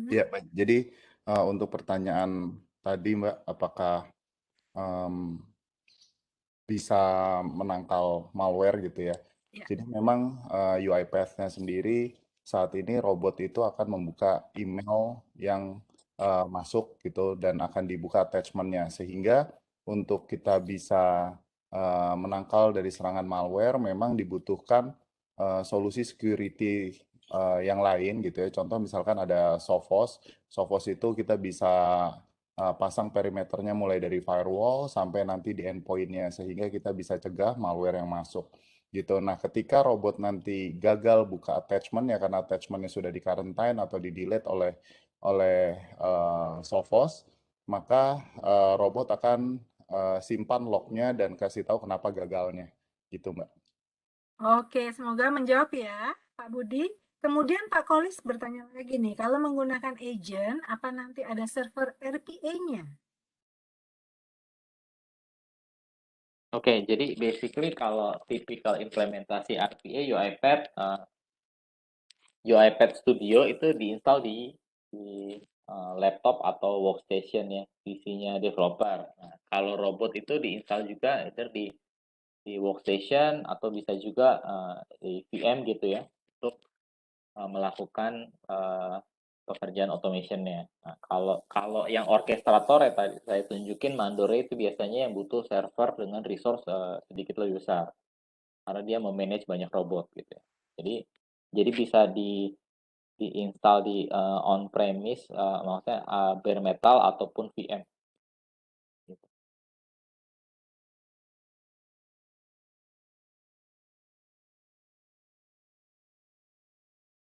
Ya, baik. Jadi untuk pertanyaan tadi Mbak, apakah bisa menangkal malware gitu ya? Ya. Jadi memang UiPath-nya sendiri saat ini robot itu akan membuka email yang masuk gitu dan akan dibuka attachment-nya sehingga untuk kita bisa menangkal dari serangan malware memang dibutuhkan solusi security yang lain gitu ya. Contoh misalkan ada Sophos. Sophos itu kita bisa pasang perimeternya mulai dari firewall sampai nanti di endpoint-nya sehingga kita bisa cegah malware yang masuk gitu. Nah, ketika robot nanti gagal buka attachment ya karena attachment-nya sudah di quarantine atau di delete oleh Sophos, maka robot akan simpan lognya dan kasih tahu kenapa gagalnya. Gitu, Mbak. Oke, semoga menjawab ya, Pak Budi. Kemudian Pak Kolis bertanya lagi nih, kalau menggunakan agent, apa nanti ada server RPA-nya? Oke, jadi basically kalau typical implementasi RPA UiPath UiPath Studio itu diinstal di laptop atau workstation ya, PC-nya developer. Nah, kalau robot itu diinstal juga either di workstation atau bisa juga di VM gitu ya untuk melakukan pekerjaan automation-nya. Nah, kalau yang orkestrator ya tadi saya tunjukin Mandore itu biasanya yang butuh server dengan resource sedikit lebih besar karena dia memanage banyak robot gitu ya. Jadi bisa diinstal di on premise maksudnya bare metal ataupun VM gitu.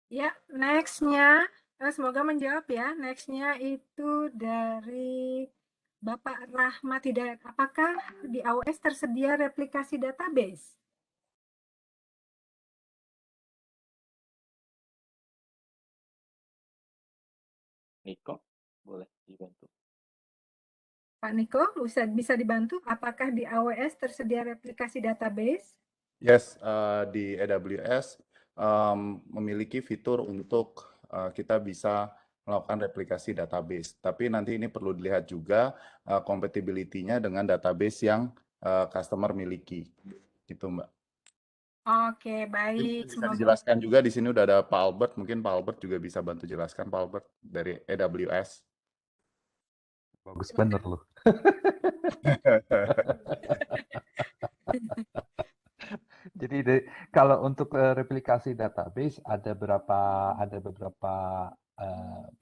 Ya, next-nya, semoga menjawab ya. Next-nya itu dari Bapak Rahmat Hidayat. Apakah di AWS tersedia replikasi database? Niko boleh dibantu. Pak Niko, bisa dibantu? Apakah di AWS tersedia replikasi database? Yes, di AWS memiliki fitur untuk kita bisa melakukan replikasi database. Tapi nanti ini perlu dilihat juga compatibility-nya dengan database yang customer miliki. Gitu, Mbak. Oke, Mungkin baik. bisa Semoga dijelaskan juga di sini udah ada Pak Albert. Mungkin Pak Albert juga bisa bantu jelaskan, Pak Albert dari AWS. Bagus bener loh. Jadi kalau untuk replikasi database ada beberapa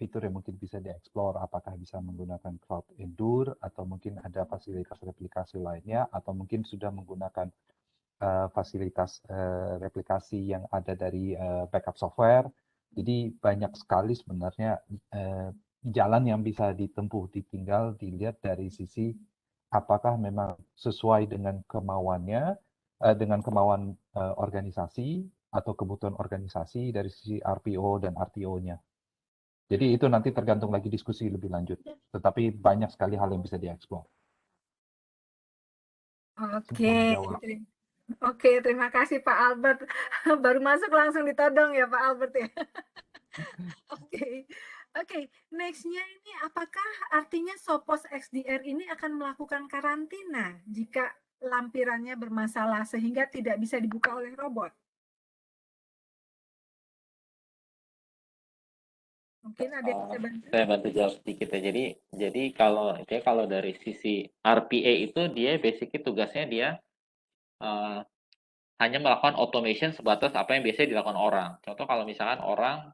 fitur yang mungkin bisa dieksplor, apakah bisa menggunakan Cloud Endure atau mungkin ada fasilitas replikasi lainnya atau mungkin sudah menggunakan fasilitas replikasi yang ada dari backup software. Jadi banyak sekali sebenarnya jalan yang bisa ditempuh, tinggal dilihat dari sisi apakah memang sesuai dengan kemauannya, dengan kemauan organisasi atau kebutuhan organisasi dari sisi RPO dan RTO-nya. Jadi itu nanti tergantung lagi diskusi lebih lanjut. Tetapi banyak sekali hal yang bisa dieksplor. Oke, oke, terima kasih Pak Albert. Baru masuk langsung ditodong ya Pak Albert ya. Oke, oke. Next-nya ini apakah artinya Sophos XDR ini akan melakukan karantina jika lampirannya bermasalah sehingga tidak bisa dibuka oleh robot? Mungkin ada yang bisa bantu? Saya bantu jawab sedikit ya. Jadi kalau dari sisi RPA itu dia basically tugasnya dia hanya melakukan automation sebatas apa yang biasanya dilakukan orang. Contoh kalau misalkan orang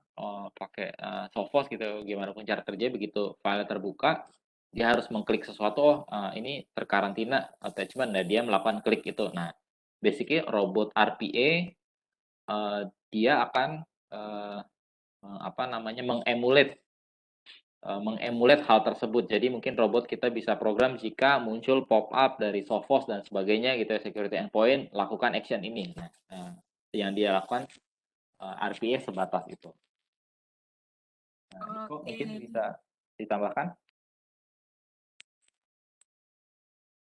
pakai Sophos gitu, gimana pun cara kerja begitu file terbuka, dia harus mengklik sesuatu, ini terkarantina attachment, nah dia melakukan klik itu. Nah, basically robot RPA dia akan mengemulat hal tersebut. Jadi mungkin robot kita bisa program jika muncul pop-up dari Sophos dan sebagainya gitu ya, security endpoint, lakukan action ini. Nah, yang dia lakukan RPA sebatas itu. Nah, Niko mungkin bisa ditambahkan?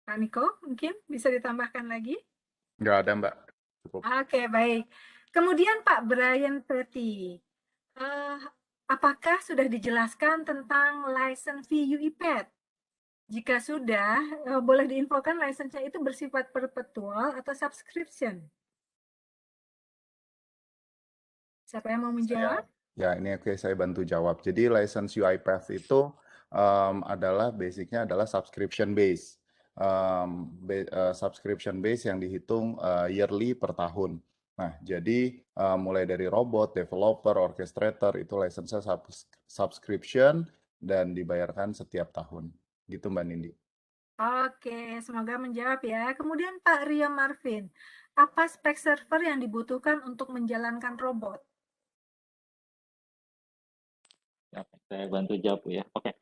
Pak Niko, mungkin bisa ditambahkan lagi? Nggak ada, Mbak. Cukup. Oke, baik. Kemudian Pak Brian Pretty, apakah sudah dijelaskan tentang license fee UiPath? Jika sudah, boleh diinfokan license-nya itu bersifat perpetual atau subscription? Siapa yang mau menjawab? Ya, ini oke, saya bantu jawab. Jadi license UiPath itu adalah basicnya adalah subscription base. Subscription base yang dihitung yearly per tahun. Nah, jadi mulai dari robot, developer, orchestrator itu license-nya subscription dan dibayarkan setiap tahun. Gitu, Mbak Nindi. Oke, semoga menjawab ya. Kemudian Pak Ria Marvin, apa spek server yang dibutuhkan untuk menjalankan robot? Ya, saya bantu jawab ya. Oke.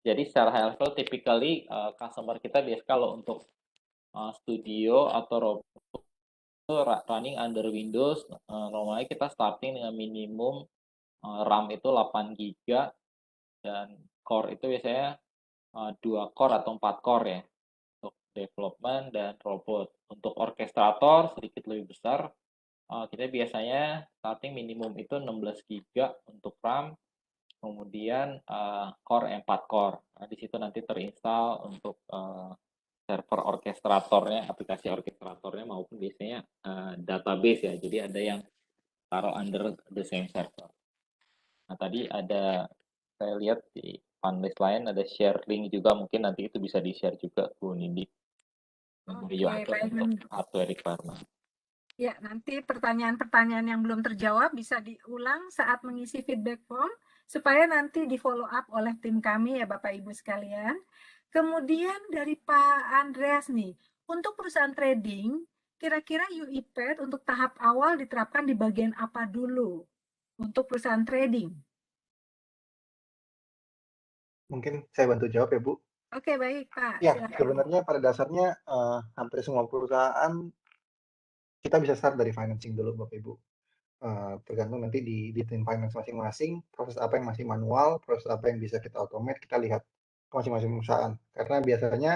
Jadi secara high level, typically customer kita biasa kalau untuk studio atau robot itu running under Windows, normalnya kita starting dengan minimum RAM itu 8 GB dan core itu biasanya 2 core atau 4 core ya untuk development dan robot. Untuk orkestrator sedikit lebih besar, kita biasanya starting minimum itu 16 GB untuk RAM, kemudian core 4 core. Nah, di situ nanti terinstall untuk server orkestratornya, aplikasi orkestratornya maupun biasanya database ya. Jadi ada yang taruh under the same server. Nah, tadi ada saya lihat di panelist lain ada share link juga, mungkin nanti itu bisa di-share juga Bu Nindi. Oke, Untuk baik. hardware requirement. Ya, nanti pertanyaan-pertanyaan yang belum terjawab bisa diulang saat mengisi feedback form supaya nanti di follow up oleh tim kami ya Bapak Ibu sekalian. Kemudian dari Pak Andreas nih, untuk perusahaan trading, kira-kira UiPath untuk tahap awal diterapkan di bagian apa dulu untuk perusahaan trading? Mungkin saya bantu jawab ya Bu. Oke, baik Pak. Ya, Silakan. sebenarnya pada dasarnya hampir semua perusahaan kita bisa start dari financing dulu Bapak Ibu. Tergantung nanti di tim finance masing-masing, proses apa yang masih manual, proses apa yang bisa kita automate, kita lihat ke masing-masing perusahaan. Karena biasanya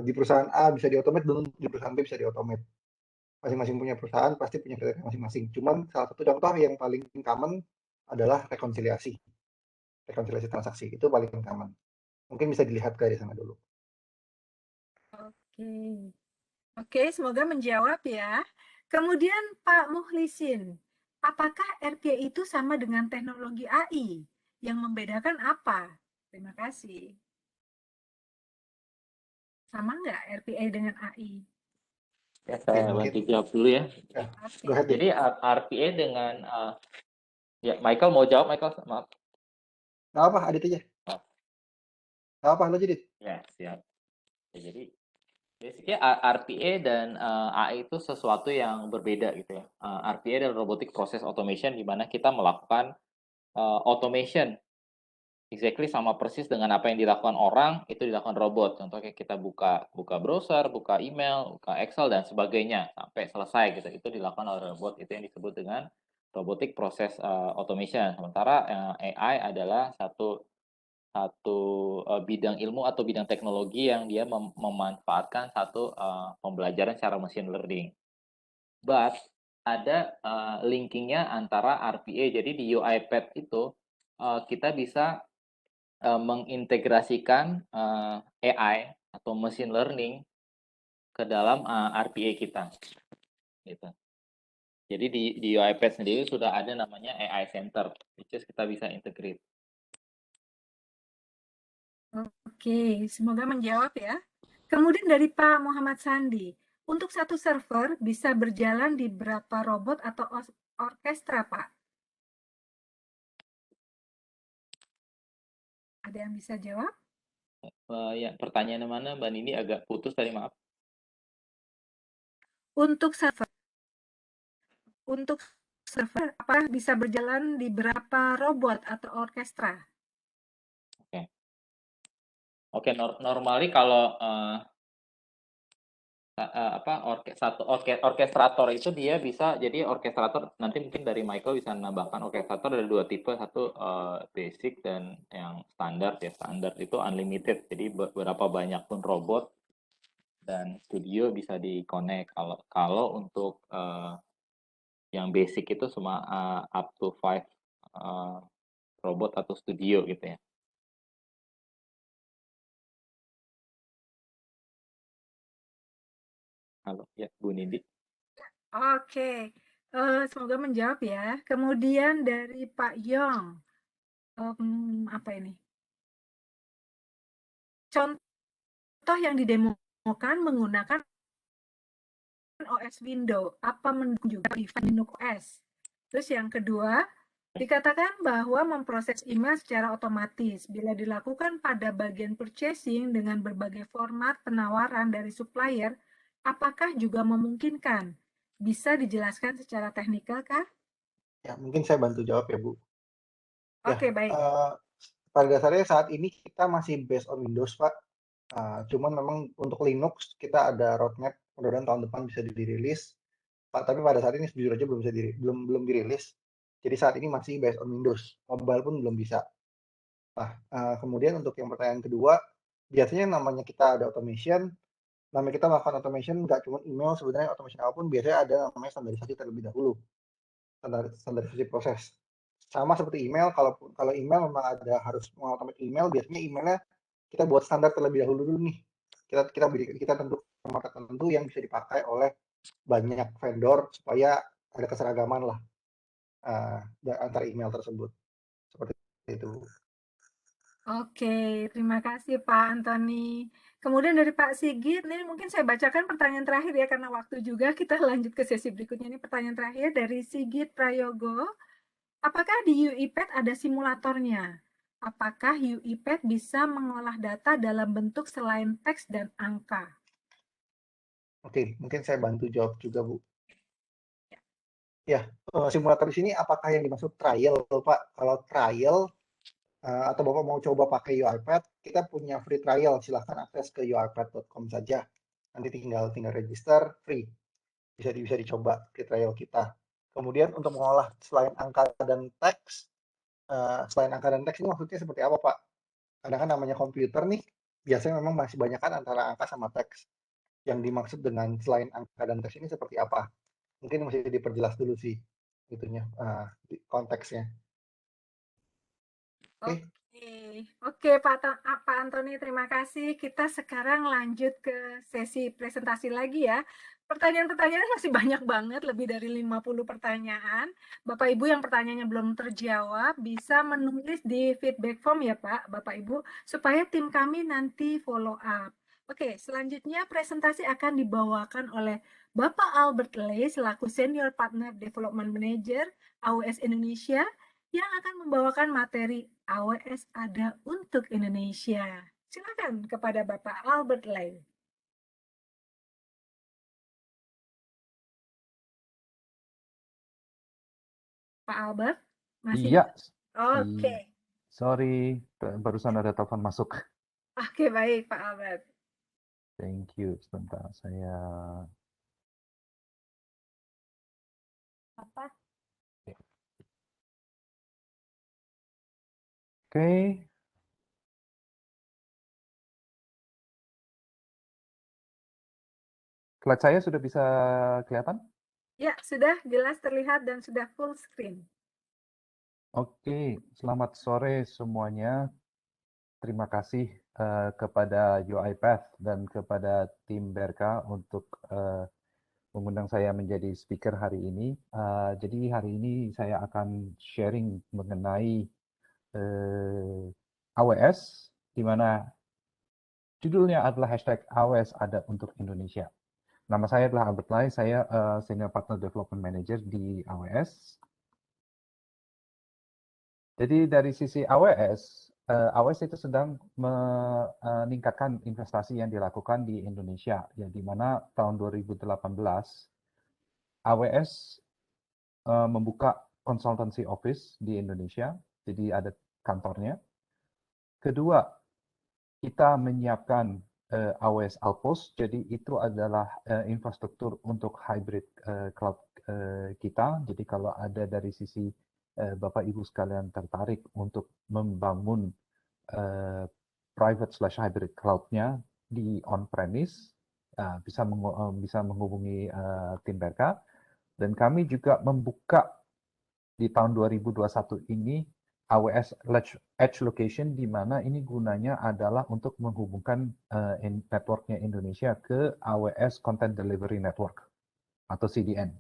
di perusahaan A bisa di-automate, belum di perusahaan B bisa di-automate. Masing-masing punya perusahaan pasti punya kriteria masing-masing. Cuman salah satu contoh yang paling common adalah rekonsiliasi. Rekonsiliasi transaksi itu paling common. Mungkin bisa dilihat dari sana dulu. Oke. Oke, semoga menjawab ya. Kemudian Pak Muhlisin, apakah RPA itu sama dengan teknologi AI? Yang membedakan apa? Terima kasih. Sama nggak RPA dengan AI? Ya, saya mungkin. bantu jawab dulu ya. Ya, Oke. go ahead. Jadi RPA dengan ya Michael mau jawab, Michael, maaf. Nggak apa, Adit aja. Nggak apa, lo jadi. Ya, siap. Ya, jadi basically RPA dan AI itu sesuatu yang berbeda gitu ya. RPA adalah robotic process automation di mana kita melakukan automation exactly sama persis dengan apa yang dilakukan orang itu dilakukan robot. Contohnya kita buka browser, buka email, buka Excel dan sebagainya sampai selesai gitu. Itu dilakukan oleh robot. Itu yang disebut dengan robotic process automation. Sementara AI adalah satu bidang ilmu atau bidang teknologi yang dia memanfaatkan satu pembelajaran secara machine learning. But ada linkingnya antara RPA. Jadi di UiPath itu kita bisa mengintegrasikan AI atau machine learning ke dalam RPA kita. Gitu. Jadi di UiPath sendiri sudah ada namanya AI Center, which is kita bisa integrate. Oke, semoga menjawab ya. Kemudian dari Pak Muhammad Sandi, untuk satu server bisa berjalan di berapa robot atau orkestra, Pak? Ada yang bisa jawab? Ya, pertanyaan mana Mbak Nindi agak putus tadi, maaf. Untuk server, apakah bisa berjalan di berapa robot atau orkestra? Oke, normally kalau orkestrator itu dia bisa, jadi orkestrator nanti mungkin dari Michael bisa menambahkan, orkestrator ada dua tipe, satu basic dan yang standar ya. Standar itu unlimited, jadi berapa banyak pun robot dan studio bisa di-connect. Kalau untuk yang basic itu cuma up to 5 robot atau studio gitu ya. Halo, ya Bu Nindi. Oke, semoga menjawab ya. Kemudian dari Pak Yong, apa ini? Contoh yang didemokan menggunakan OS Windows, apa mendukung juga Linux OS? Terus yang kedua, dikatakan bahwa memproses email secara otomatis bila dilakukan pada bagian purchasing dengan berbagai format penawaran dari supplier, apakah juga memungkinkan? Bisa dijelaskan secara teknikal kah? Ya, mungkin saya bantu jawab ya Bu. Oke, baik. pada dasarnya saat ini kita masih based on Windows, Pak. Cuman memang untuk Linux kita ada roadmap, mudah-mudahan tahun depan bisa dirilis. Pak, tapi pada saat ini jujur aja belum dirilis. Jadi saat ini masih based on Windows, mobile pun belum bisa. Nah, kemudian untuk yang pertanyaan kedua, biasanya namanya kita ada automation, namanya kita melakukan automation nggak cuma email, sebenarnya automation apapun biasanya ada namanya standarisasi terlebih dahulu, standarisasi proses. Sama seperti email, kalau email memang ada harus mengautomate email, biasanya emailnya kita buat standar terlebih dahulu dulu nih. Kita tentu format tertentu yang bisa dipakai oleh banyak vendor supaya ada keseragaman lah antara email tersebut. Seperti itu. Oke, terima kasih Pak Antoni. Kemudian dari Pak Sigit, ini mungkin saya bacakan pertanyaan terakhir ya, karena waktu juga kita lanjut ke sesi berikutnya. Ini pertanyaan terakhir dari Sigit Prayogo. Apakah di UiPath ada simulatornya? Apakah UiPath bisa mengolah data dalam bentuk selain teks dan angka? Oke, mungkin saya bantu jawab juga, Bu. Ya, simulator di sini apakah yang dimaksud trial, Pak? Kalau trial atau Bapak mau coba pakai UiPath, kita punya free trial. Silahkan akses ke uipath.com saja. Nanti tinggal register free. Bisa dicoba free trial kita. Kemudian untuk mengolah selain angka dan teks, ini maksudnya seperti apa, Pak? Karena kan namanya komputer nih, biasanya memang masih banyak kan antara angka sama teks. Yang dimaksud dengan selain angka dan teks ini seperti apa? Mungkin mesti diperjelas dulu sih, itunya, konteksnya. Oke. Oke, Pak Antoni, terima kasih. Kita sekarang lanjut ke sesi presentasi lagi ya. Pertanyaan-pertanyaan masih banyak banget, lebih dari 50 pertanyaan. Bapak Ibu yang pertanyaannya belum terjawab, bisa menulis di feedback form ya Pak, Bapak Ibu, supaya tim kami nanti follow up. Oke, selanjutnya presentasi akan dibawakan oleh Bapak Albert Lay selaku Senior Partner Development Manager AWS Indonesia, yang akan membawakan materi AWS ada untuk Indonesia. Silakan kepada Bapak Albert Lay. Pak Albert, masih? Iya. Oke. Sorry, barusan ada telepon masuk. Oke, baik Pak Albert. Thank you. Sebentar, saya... Apa? Oke. Slide saya sudah bisa kelihatan? Ya, sudah jelas terlihat dan sudah full screen. Oke, selamat sore semuanya. Terima kasih kepada UiPath dan kepada tim Berka untuk mengundang saya menjadi speaker hari ini. Jadi hari ini saya akan sharing mengenai AWS, di mana judulnya adalah hashtag AWS ada untuk Indonesia. Nama saya adalah Albert Lai, saya Senior Partner Development Manager di AWS. Jadi dari sisi AWS, AWS itu sedang meningkatkan investasi yang dilakukan di Indonesia, ya, di mana tahun 2018 AWS membuka consultancy office di Indonesia, jadi ada kantornya. Kedua, kita menyiapkan AWS Outpost, jadi itu adalah infrastruktur untuk hybrid cloud kita. Jadi kalau ada dari sisi Bapak Ibu sekalian tertarik untuk membangun private/hybrid cloud-nya di on-premise, bisa menghubungi tim Berka. Dan kami juga membuka di tahun 2021 ini AWS Edge Location, di mana ini gunanya adalah untuk menghubungkan networknya Indonesia ke AWS Content Delivery Network atau CDN.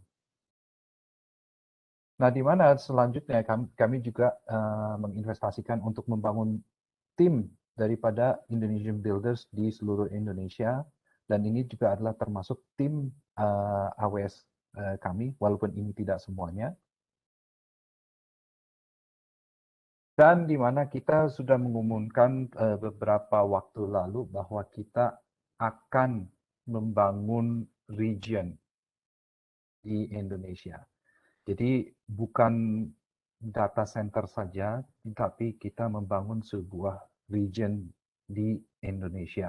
Nah, di mana selanjutnya kami juga menginvestasikan untuk membangun tim daripada Indonesian Builders di seluruh Indonesia, dan ini juga adalah termasuk tim AWS kami, walaupun ini tidak semuanya. Dan di mana kita sudah mengumumkan beberapa waktu lalu bahwa kita akan membangun region di Indonesia. Jadi bukan data center saja, tapi kita membangun sebuah region di Indonesia.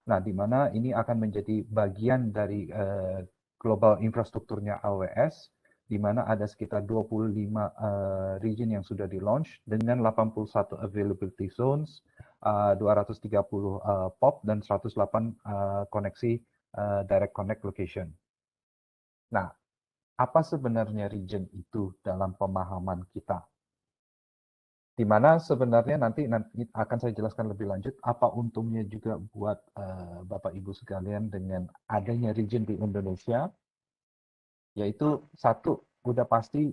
Nah, di mana ini akan menjadi bagian dari global infrastrukturnya AWS, di mana ada sekitar 25 region yang sudah di-launch dengan 81 availability zones, 230 POP, dan 108 koneksi direct connect location. Nah, apa sebenarnya region itu dalam pemahaman kita? Di mana sebenarnya nanti akan saya jelaskan lebih lanjut apa untungnya juga buat Bapak Ibu sekalian dengan adanya region di Indonesia, yaitu satu, udah pasti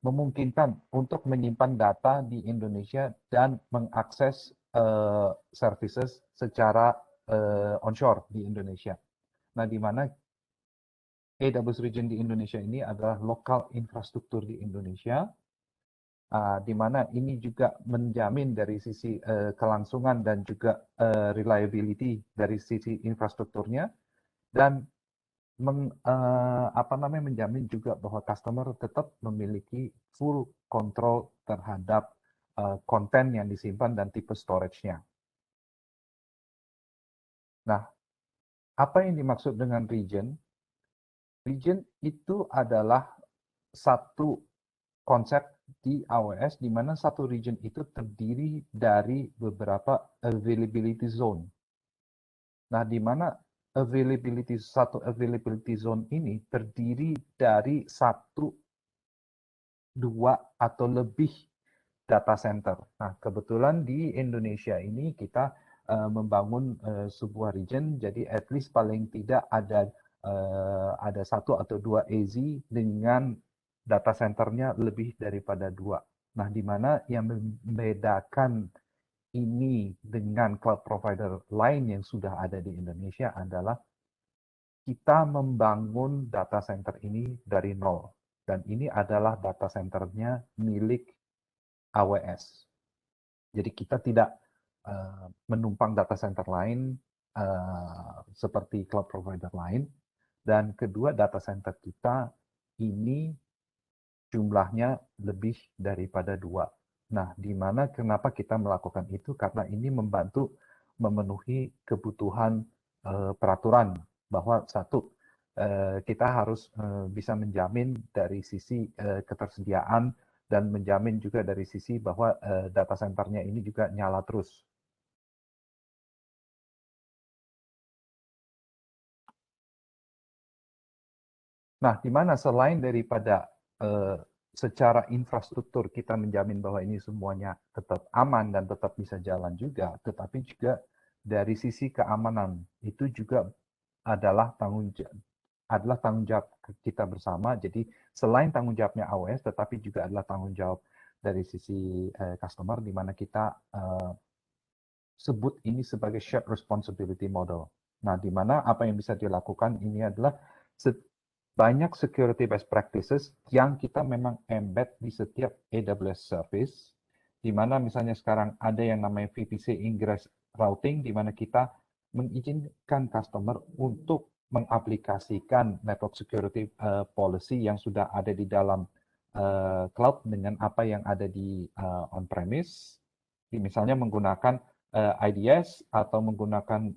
memungkinkan untuk menyimpan data di Indonesia dan mengakses services secara onshore di Indonesia. Nah, di mana AWS Region di Indonesia ini adalah lokal infrastruktur di Indonesia, di mana ini juga menjamin dari sisi kelangsungan dan juga reliability dari sisi infrastrukturnya, dan menjamin juga bahwa customer tetap memiliki full control terhadap konten yang disimpan dan tipe storage-nya. Nah, apa yang dimaksud dengan region? Region itu adalah satu konsep di AWS di mana satu region itu terdiri dari beberapa availability zone. Nah, di mana satu availability zone ini terdiri dari satu, dua, atau lebih data center. Nah, kebetulan di Indonesia ini kita membangun sebuah region, jadi at least paling tidak ada satu atau dua AZ dengan data centernya lebih daripada dua. Nah, di mana yang membedakan ini dengan cloud provider lain yang sudah ada di Indonesia adalah kita membangun data center ini dari nol. Dan ini adalah data centernya milik AWS. Jadi kita tidak menumpang data center lain seperti cloud provider lain. Dan kedua, data center kita ini jumlahnya lebih daripada dua. Nah, di mana kenapa kita melakukan itu? Karena ini membantu memenuhi kebutuhan peraturan bahwa satu, kita harus bisa menjamin dari sisi ketersediaan dan menjamin juga dari sisi bahwa data centernya ini juga nyala terus. Nah, di mana selain daripada secara infrastruktur kita menjamin bahwa ini semuanya tetap aman dan tetap bisa jalan juga, tetapi juga dari sisi keamanan itu juga adalah tanggung jawab kita bersama. Jadi selain tanggung jawabnya AWS, tetapi juga adalah tanggung jawab dari sisi customer, di mana kita sebut ini sebagai shared responsibility model. Nah, di mana apa yang bisa dilakukan ini adalah banyak security best practices yang kita memang embed di setiap AWS service, di mana misalnya sekarang ada yang namanya VPC ingress routing, di mana kita mengizinkan customer untuk mengaplikasikan network security policy yang sudah ada di dalam cloud dengan apa yang ada di on-premise, misalnya menggunakan IDS atau menggunakan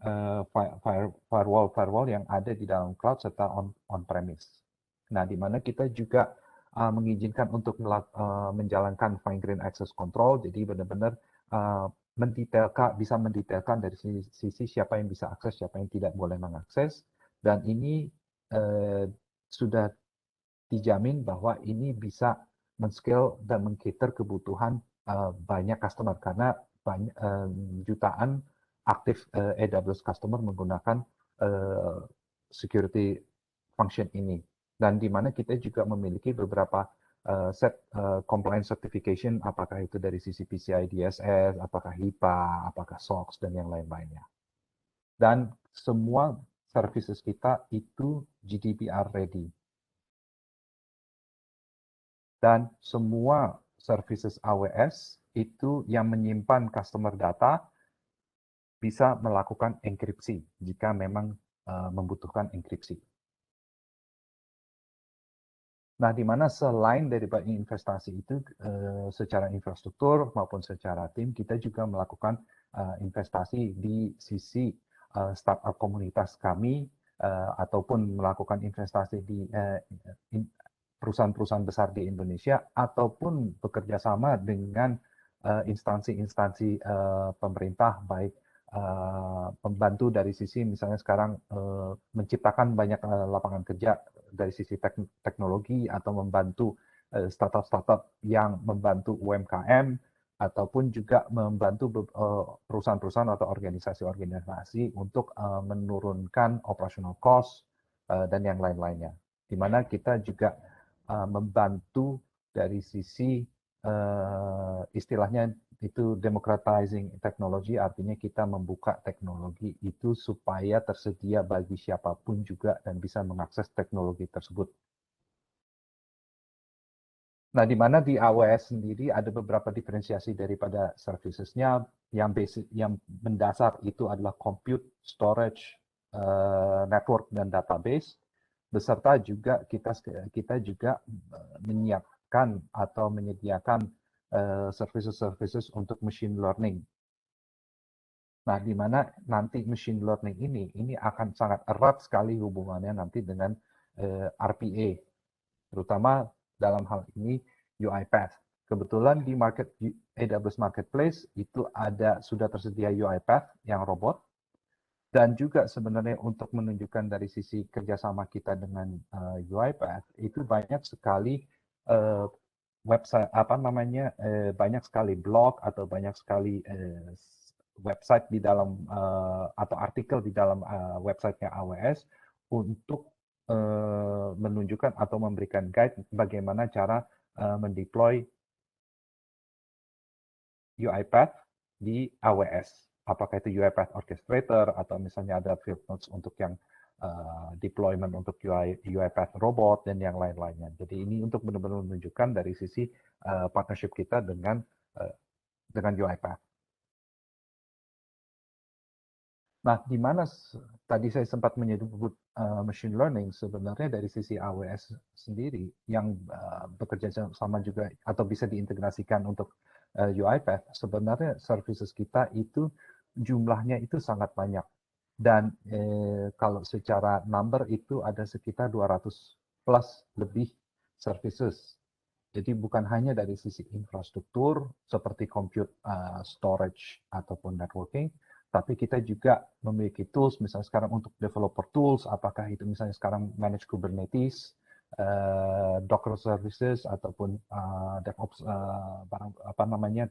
firewall yang ada di dalam cloud serta on-premise. Nah, di mana kita juga mengizinkan untuk menjalankan fine grained access control, jadi benar-benar bisa mendetailkan dari sisi siapa yang bisa akses, siapa yang tidak boleh mengakses, dan ini sudah dijamin bahwa ini bisa men-scale dan meng-cater kebutuhan banyak customer, karena banyak, jutaan aktif AWS customer menggunakan security function ini. Dan di mana kita juga memiliki beberapa set compliance certification, apakah itu dari sisi PCI DSS, apakah HIPAA, apakah SOX, dan yang lain-lainnya. Dan semua services kita itu GDPR ready. Dan semua services AWS itu yang menyimpan customer data bisa melakukan enkripsi jika memang membutuhkan enkripsi. Nah, di mana selain daripada investasi itu secara infrastruktur maupun secara tim, kita juga melakukan investasi di sisi startup komunitas kami ataupun melakukan investasi di perusahaan-perusahaan besar di Indonesia ataupun bekerja sama dengan instansi-instansi pemerintah baik membantu dari sisi misalnya sekarang menciptakan banyak lapangan kerja dari sisi teknologi atau membantu startup-startup yang membantu UMKM ataupun juga membantu perusahaan-perusahaan atau organisasi-organisasi untuk menurunkan operational cost dan yang lain-lainnya. Di mana kita juga membantu dari sisi istilahnya itu democratizing technology, artinya kita membuka teknologi itu supaya tersedia bagi siapapun juga dan bisa mengakses teknologi tersebut. Nah, di mana di AWS sendiri ada beberapa diferensiasi daripada servicesnya yang basic, yang mendasar itu adalah compute, storage, network dan database, beserta juga kita juga menyiapkan atau menyediakan services untuk machine learning. Nah, di mana nanti machine learning ini akan sangat erat sekali hubungannya nanti dengan RPA, terutama dalam hal ini UiPath. Kebetulan di AWS Marketplace itu sudah tersedia UiPath yang robot, dan juga sebenarnya untuk menunjukkan dari sisi kerjasama kita dengan UiPath itu banyak sekali website banyak sekali blog atau banyak sekali website di dalam atau artikel di dalam websitenya AWS untuk menunjukkan atau memberikan guide bagaimana cara mendeploy UiPath di AWS. Apakah itu UiPath Orchestrator atau misalnya ada field notes untuk yang deployment untuk UiPath robot dan yang lain-lainnya. Jadi ini untuk benar-benar menunjukkan dari sisi partnership kita dengan UiPath. Nah, di mana tadi saya sempat menyebut machine learning, sebenarnya dari sisi AWS sendiri yang bekerja sama juga atau bisa diintegrasikan untuk UiPath, sebenarnya services kita itu jumlahnya itu sangat banyak. Dan kalau secara number itu ada sekitar 200 plus lebih services. Jadi bukan hanya dari sisi infrastruktur seperti compute, storage, ataupun networking, tapi kita juga memiliki tools, misalnya sekarang untuk developer tools, apakah itu misalnya sekarang manage Kubernetes, Docker services, ataupun DevOps,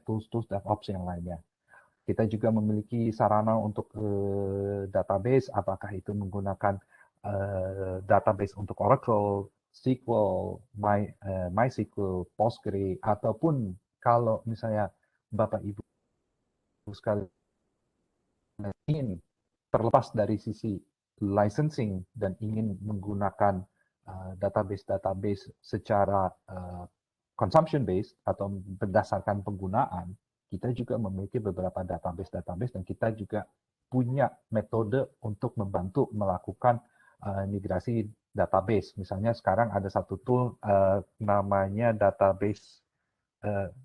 tools-tools DevOps yang lainnya. Kita juga memiliki sarana untuk database, apakah itu menggunakan database untuk Oracle, SQL, MySQL, Postgre, ataupun kalau misalnya Bapak Ibu sekalian ingin terlepas dari sisi licensing dan ingin menggunakan database-database secara consumption based atau berdasarkan penggunaan, kita juga memiliki beberapa database dan kita juga punya metode untuk membantu melakukan migrasi database. Misalnya sekarang ada satu tool namanya database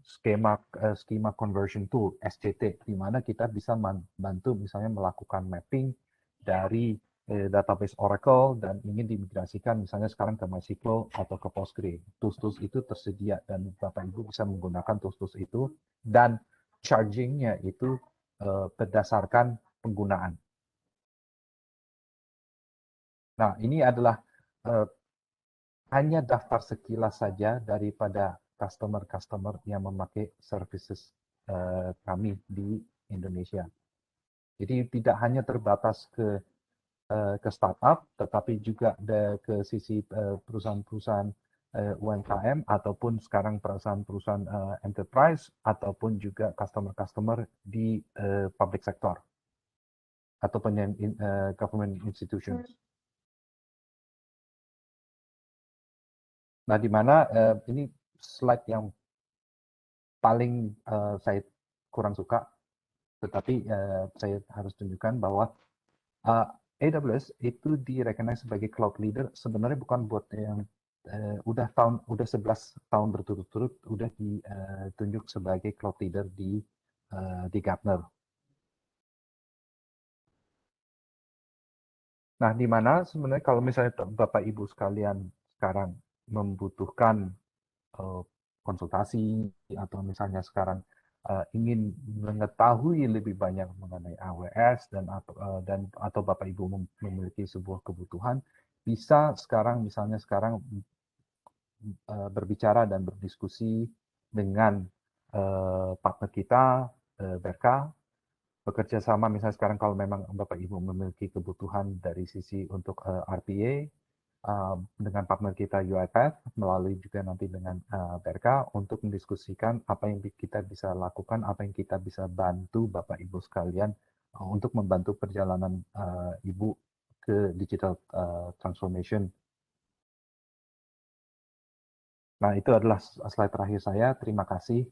schema conversion tool SCT, di mana kita bisa membantu misalnya melakukan mapping dari database Oracle dan ingin dimigrasikan misalnya sekarang ke MySQL atau ke Postgre. Tools-tools itu tersedia dan Bapak Ibu bisa menggunakan tools-tools itu dan charging-nya itu berdasarkan penggunaan. Nah, ini adalah hanya daftar sekilas saja daripada customer-customer yang memakai services kami di Indonesia. Jadi tidak hanya terbatas ke startup, tetapi juga ke sisi perusahaan-perusahaan UMKM ataupun sekarang perusahaan-perusahaan enterprise ataupun juga customer-customer di public sector ataupun government institutions. Nah, di mana ini slide yang paling saya kurang suka, tetapi saya harus tunjukkan bahwa AWS itu direcognize sebagai cloud leader sebenarnya bukan buat yang udah 11 tahun berturut-turut udah ditunjuk sebagai cloud leader di Gartner. Nah, di mana sebenarnya kalau misalnya Bapak Ibu sekalian sekarang membutuhkan konsultasi atau misalnya sekarang ingin mengetahui lebih banyak mengenai AWS dan atau Bapak Ibu memiliki sebuah kebutuhan, bisa misalnya sekarang berbicara dan berdiskusi dengan partner kita, BRK, bekerja sama misalnya sekarang kalau memang Bapak Ibu memiliki kebutuhan dari sisi untuk RPA, dengan partner kita UiPath, melalui juga nanti dengan BRK untuk mendiskusikan apa yang kita bisa lakukan, apa yang kita bisa bantu Bapak Ibu sekalian untuk membantu perjalanan Ibu ke digital transformation. Nah, itu adalah slide terakhir saya. Terima kasih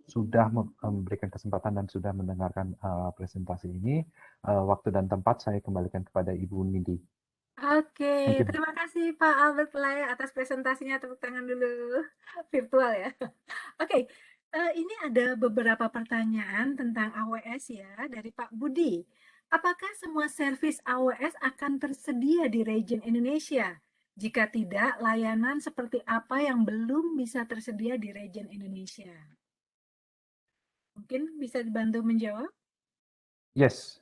sudah memberikan kesempatan dan sudah mendengarkan presentasi ini. Waktu dan tempat saya kembalikan kepada Ibu Nindi. Oke, terima kasih Pak Albert Pelay atas presentasinya. Tepuk tangan dulu, virtual ya. Oke, ini ada beberapa pertanyaan tentang AWS ya dari Pak Budi. Apakah semua servis AWS akan tersedia di region Indonesia? Jika tidak, layanan seperti apa yang belum bisa tersedia di region Indonesia? Mungkin bisa dibantu menjawab? Yes.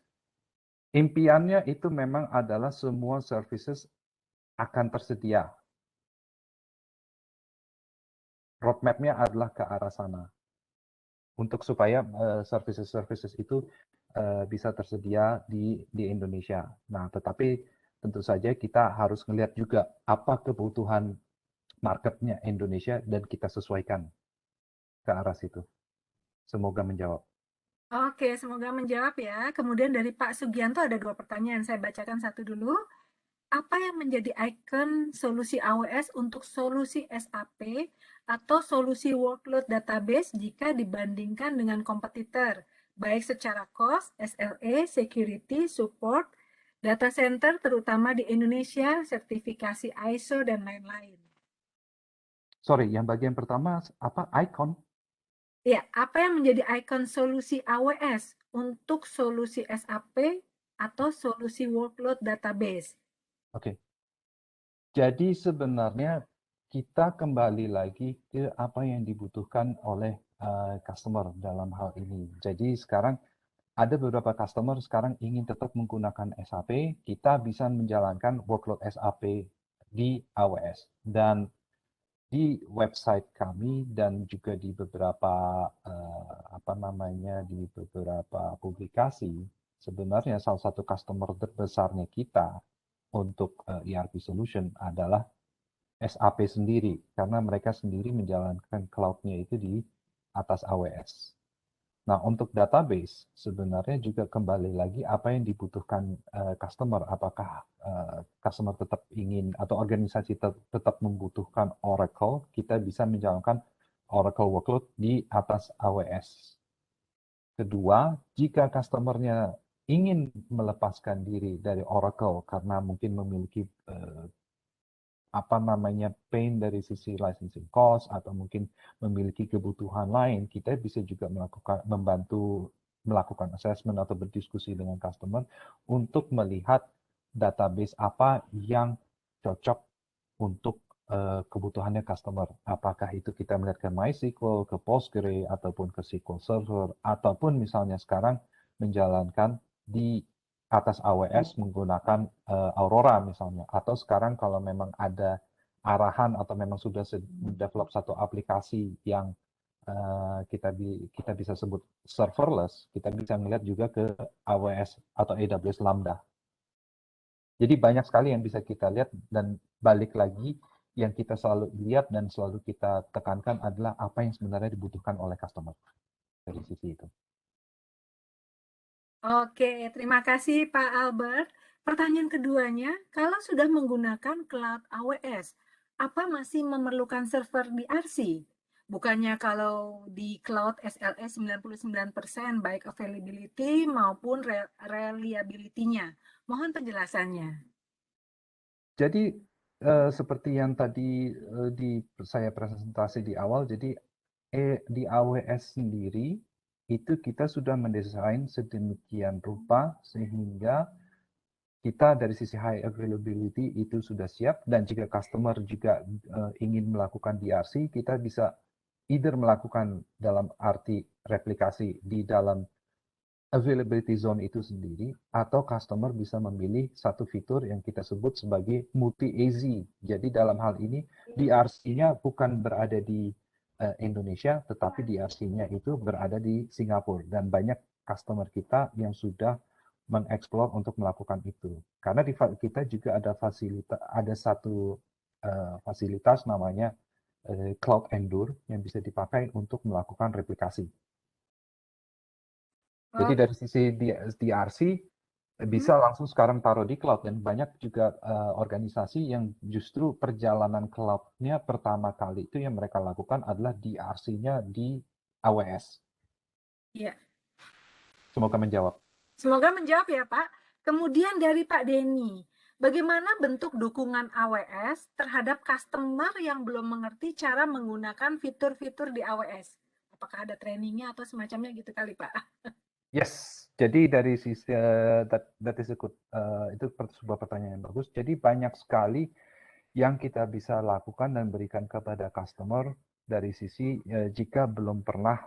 Impiannya itu memang adalah semua services akan tersedia. Roadmap-nya adalah ke arah sana. Untuk supaya services-services itu bisa tersedia di Indonesia. Nah, tetapi tentu saja kita harus melihat juga apa kebutuhan marketnya Indonesia dan kita sesuaikan ke arah situ. Semoga menjawab. Oke, semoga menjawab ya. Kemudian dari Pak Sugianto ada 2 pertanyaan. Saya bacakan satu dulu. Apa yang menjadi ikon solusi AWS untuk solusi SAP atau solusi workload database jika dibandingkan dengan kompetitor, baik secara cost, SLA, security, support, data center terutama di Indonesia, sertifikasi ISO, dan lain-lain? Sorry, yang bagian pertama apa? Icon? Ya, apa yang menjadi ikon solusi AWS untuk solusi SAP atau solusi workload database? Oke. Jadi sebenarnya kita kembali lagi ke apa yang dibutuhkan oleh customer dalam hal ini. Jadi sekarang ada beberapa customer sekarang ingin tetap menggunakan SAP, kita bisa menjalankan workload SAP di AWS. Dan di website kami dan juga di beberapa di beberapa publikasi, sebenarnya salah satu customer terbesarnya kita untuk ERP solution adalah SAP sendiri, karena mereka sendiri menjalankan cloud-nya itu di atas AWS. Nah, untuk database sebenarnya juga kembali lagi apa yang dibutuhkan customer. Apakah customer tetap ingin atau organisasi tetap membutuhkan Oracle, kita bisa menjalankan Oracle workload di atas AWS. Kedua, jika customernya ingin melepaskan diri dari Oracle karena mungkin memiliki pain dari sisi licensing cost atau mungkin memiliki kebutuhan lain, kita bisa juga membantu melakukan assessment atau berdiskusi dengan customer untuk melihat database apa yang cocok untuk kebutuhannya customer. Apakah itu kita melihat ke MySQL, ke Postgre, ataupun ke SQL Server, ataupun misalnya sekarang menjalankan di atas AWS menggunakan Aurora misalnya. Atau sekarang kalau memang ada arahan atau memang sudah develop satu aplikasi yang kita bisa sebut serverless, kita bisa melihat juga ke AWS atau AWS Lambda. Jadi banyak sekali yang bisa kita lihat dan balik lagi yang kita selalu lihat dan selalu kita tekankan adalah apa yang sebenarnya dibutuhkan oleh customer dari sisi itu. Oke, terima kasih Pak Albert. Pertanyaan keduanya, kalau sudah menggunakan cloud AWS, apa masih memerlukan server di RC? Bukannya kalau di cloud SLA 99% baik availability maupun reliability-nya. Mohon penjelasannya. Jadi seperti yang tadi saya presentasi di awal, jadi di AWS sendiri itu kita sudah mendesain sedemikian rupa sehingga kita dari sisi high availability itu sudah siap, dan jika customer juga ingin melakukan DRC, kita bisa either melakukan dalam arti replikasi di dalam availability zone itu sendiri, atau customer bisa memilih satu fitur yang kita sebut sebagai multi-AZ. Jadi dalam hal ini DRC-nya bukan berada di Indonesia, tetapi DRC-nya itu berada di Singapura, dan banyak customer kita yang sudah mengeksplor untuk melakukan itu. Karena di kita juga ada satu fasilitas namanya Cloud Endure yang bisa dipakai untuk melakukan replikasi. Jadi dari sisi DRC bisa langsung sekarang taruh di cloud, dan banyak juga organisasi yang justru perjalanan cloud-nya pertama kali itu yang mereka lakukan adalah DRC-nya di AWS. Iya. Semoga menjawab. Semoga menjawab ya Pak. Kemudian dari Pak Denny, bagaimana bentuk dukungan AWS terhadap customer yang belum mengerti cara menggunakan fitur-fitur di AWS? Apakah ada trainingnya atau semacamnya gitu kali Pak? Yes, jadi dari sisi that is a good, itu sebuah pertanyaan yang bagus. Jadi banyak sekali yang kita bisa lakukan dan berikan kepada customer dari sisi jika belum pernah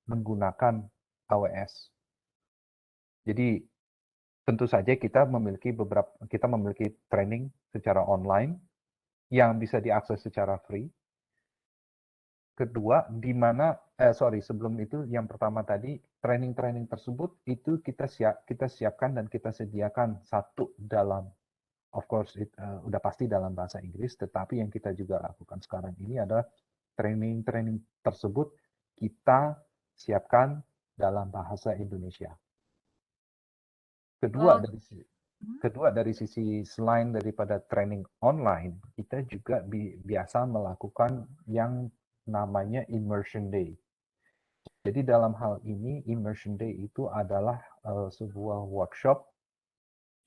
menggunakan AWS. Jadi tentu saja kita memiliki training secara online yang bisa diakses secara free. Kedua, sebelum itu yang pertama tadi, training-training tersebut itu kita siapkan dan kita sediakan satu dalam, of course, udah pasti dalam bahasa Inggris, tetapi yang kita juga lakukan sekarang ini adalah training-training tersebut kita siapkan dalam bahasa Indonesia. Kedua dari sisi selain daripada training online, kita juga biasa melakukan yang namanya Immersion Day. Jadi dalam hal ini Immersion Day itu adalah sebuah workshop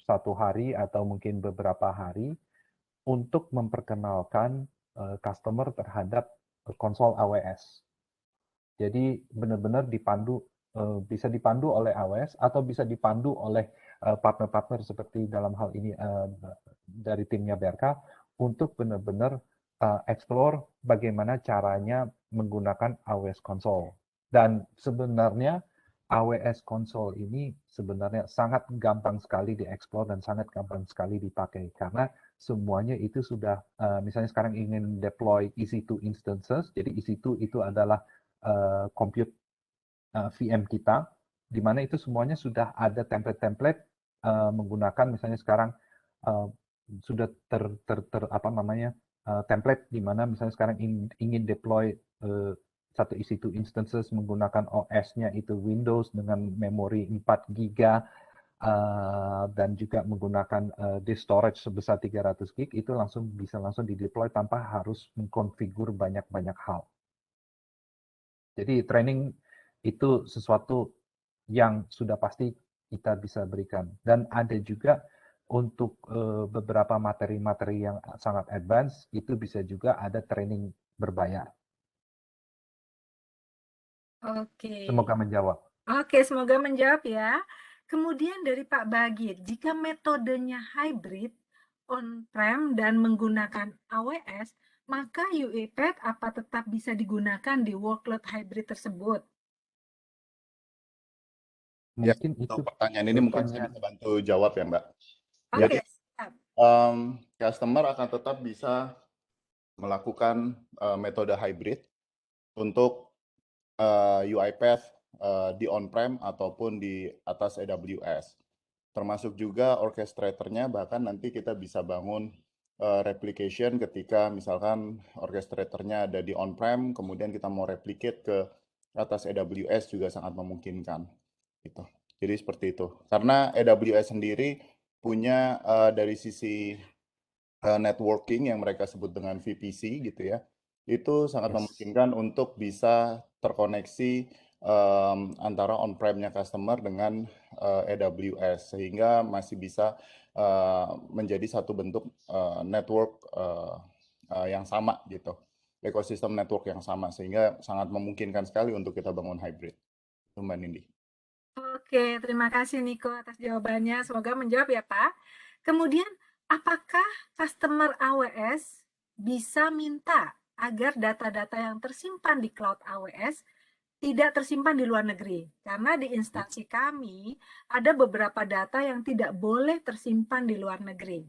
1 hari atau mungkin beberapa hari untuk memperkenalkan customer terhadap konsol AWS. Jadi benar-benar bisa dipandu oleh AWS atau bisa dipandu oleh partner-partner seperti dalam hal ini dari timnya BRK untuk benar-benar explore bagaimana caranya menggunakan AWS Console. Dan sebenarnya AWS Console ini sebenarnya sangat gampang sekali dieksplor dan sangat gampang sekali dipakai, karena semuanya itu sudah, misalnya sekarang ingin deploy EC2 instances, jadi EC2 itu adalah compute VM kita, di mana itu semuanya sudah ada template-template menggunakan, misalnya sekarang sudah template di mana misalnya sekarang ingin deploy satu EC2 instances menggunakan OS-nya itu Windows dengan memori 4 GB dan juga menggunakan disk storage sebesar 300 GB, itu bisa langsung di-deploy tanpa harus mengkonfigur banyak-banyak hal. Jadi training itu sesuatu yang sudah pasti kita bisa berikan. Dan ada juga untuk beberapa materi-materi yang sangat advance, itu bisa juga ada training berbayar. Oke. Semoga menjawab. Oke, semoga menjawab ya. Kemudian dari Pak Bagir, jika metodenya hybrid, on-prem dan menggunakan AWS, maka UiPath apa tetap bisa digunakan di workload hybrid tersebut? Ya, Mungkin itu untuk pertanyaan ini mungkin saya bisa bantu jawab ya, Mbak. Jadi, Oke, siap. customer akan tetap bisa melakukan metode hybrid untuk UiPath di on-prem ataupun di atas AWS. Termasuk juga orchestrator-nya, bahkan nanti kita bisa bangun replication ketika misalkan orchestrator-nya ada di on-prem, kemudian kita mau replicate ke atas AWS juga sangat memungkinkan. Gitu. Jadi seperti itu. Karena AWS sendiri punya dari sisi networking yang mereka sebut dengan VPC gitu ya, itu sangat memungkinkan untuk bisa terkoneksi antara on-prem-nya customer dengan AWS, sehingga masih bisa menjadi satu bentuk network yang sama gitu, ekosistem network yang sama, sehingga sangat memungkinkan sekali untuk kita bangun hybrid. Itu Mbak Nindi. Oke, terima kasih Niko atas jawabannya. Semoga menjawab ya Pak. Kemudian, apakah customer AWS bisa minta agar data-data yang tersimpan di cloud AWS tidak tersimpan di luar negeri? Karena di instansi kami ada beberapa data yang tidak boleh tersimpan di luar negeri.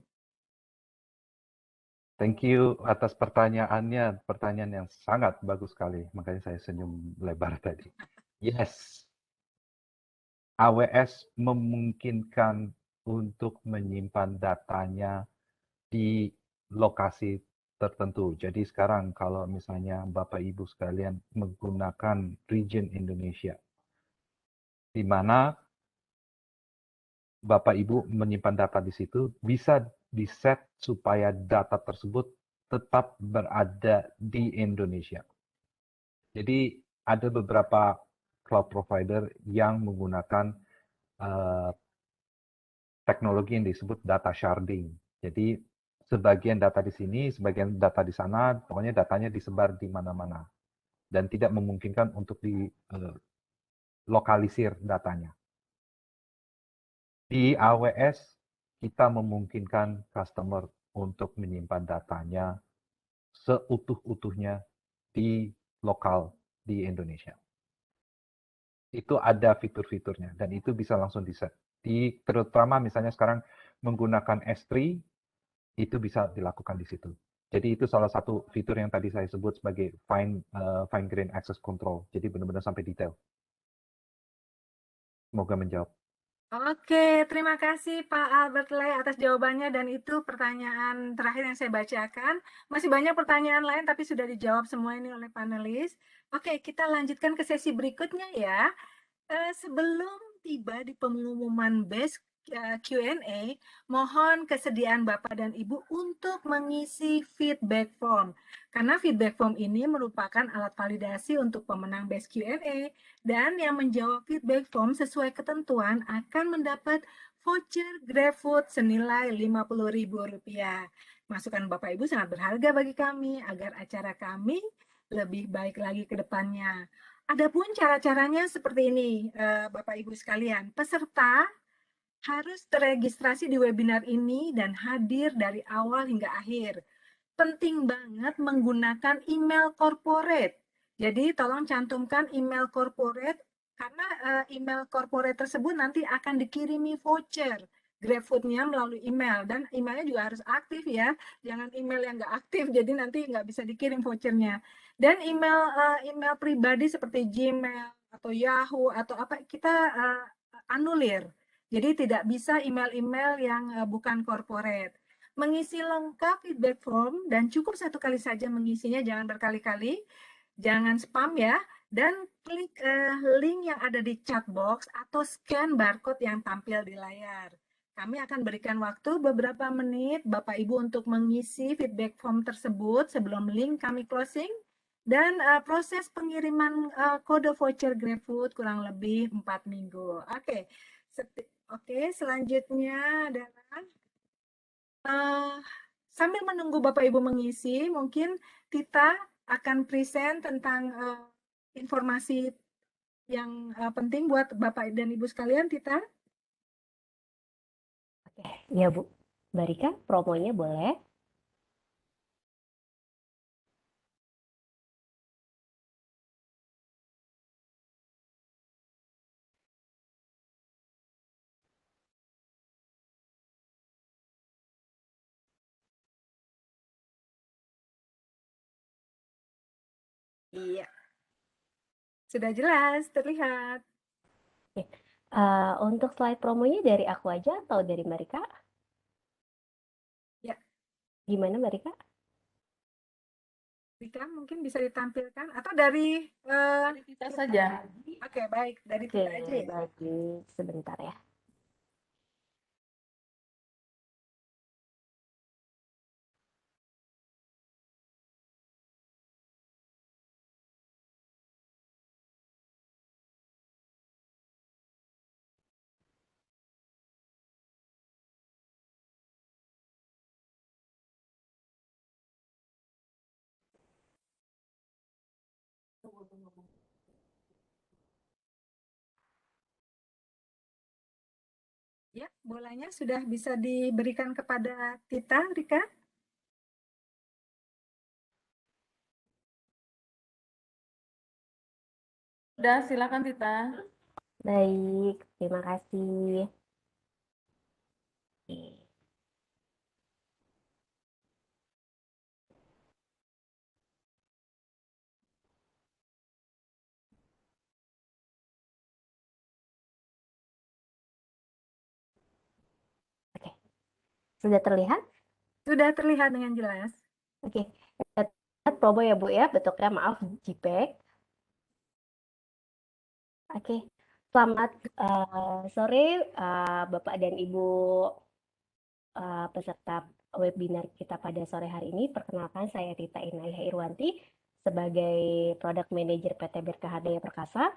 Thank you atas pertanyaannya, pertanyaan yang sangat bagus sekali, makanya saya senyum lebar tadi. Yes, AWS memungkinkan untuk menyimpan datanya di lokasi tertentu. Jadi sekarang kalau misalnya Bapak Ibu sekalian menggunakan region Indonesia, di mana Bapak Ibu menyimpan data di situ, bisa di-set supaya data tersebut tetap berada di Indonesia. Jadi ada beberapa cloud provider yang menggunakan teknologi yang disebut data sharding. Jadi sebagian data di sini, sebagian data di sana, pokoknya datanya disebar di mana-mana dan tidak memungkinkan untuk dilokalisir datanya. Di AWS kita memungkinkan customer untuk menyimpan datanya seutuh-utuhnya di lokal di Indonesia. Itu ada fitur-fiturnya dan itu bisa langsung di-set. Terutama misalnya sekarang menggunakan S3 itu bisa dilakukan di situ. Jadi itu salah satu fitur yang tadi saya sebut sebagai fine grain access control. Jadi benar-benar sampai detail. Semoga menjawab. Oke, terima kasih Pak Albert Lay atas jawabannya dan itu pertanyaan terakhir yang saya bacakan. Masih banyak pertanyaan lain tapi sudah dijawab semua ini oleh panelis. Oke, kita lanjutkan ke sesi berikutnya ya. Sebelum tiba di pengumuman base Q&A, mohon kesediaan Bapak dan Ibu untuk mengisi feedback form. Karena feedback form ini merupakan alat validasi untuk pemenang base Q&A dan yang menjawab feedback form sesuai ketentuan akan mendapat voucher GrabFood senilai Rp50.000. Masukan Bapak Ibu sangat berharga bagi kami agar acara kami lebih baik lagi ke depannya. Adapun cara-caranya seperti ini, Bapak Ibu sekalian. Peserta harus terregistrasi di webinar ini dan hadir dari awal hingga akhir. Penting banget menggunakan email corporate. Jadi tolong cantumkan email corporate karena email corporate tersebut nanti akan dikirimi voucher GrabFood-nya melalui email dan emailnya juga harus aktif ya. Jangan email yang nggak aktif jadi nanti nggak bisa dikirim vouchernya. Dan email pribadi seperti Gmail atau Yahoo atau apa kita anulir. Jadi tidak bisa email-email yang bukan corporate. Mengisi lengkap feedback form dan cukup satu kali saja mengisinya, jangan berkali-kali, jangan spam ya, dan klik link yang ada di chat box atau scan barcode yang tampil di layar. Kami akan berikan waktu beberapa menit Bapak Ibu untuk mengisi feedback form tersebut sebelum link kami closing. Dan proses pengiriman kode voucher GrabFood kurang lebih 4 minggu. Oke, selanjutnya adalah sambil menunggu Bapak Ibu mengisi, mungkin Tita akan present tentang informasi yang penting buat Bapak dan Ibu sekalian, Tita. Oke, ya Bu. Mbak Rika, promonya boleh. Iya, sudah jelas, terlihat. Oke. Untuk slide promonya dari aku aja atau dari Mbak Rika? Ya, Gimana Mbak Rika? Rika mungkin bisa ditampilkan atau dari Kita saja. Oke, baik, dari Oke, Tita aja ya. baik. Sebentar ya. Ya, bolanya sudah bisa diberikan kepada Tita, Rika. Udah, silakan Tita. Baik, terima kasih. Oke. Oke, sudah terlihat? Sudah terlihat dengan jelas. Oke, lihat promo ya Bu ya, bentuknya maaf JPEG. Oke, selamat sore Bapak dan Ibu peserta webinar kita pada sore hari ini. Perkenalkan, saya Tita Inayah Irwanti sebagai Product Manager PT Berkah Daya Perkasa.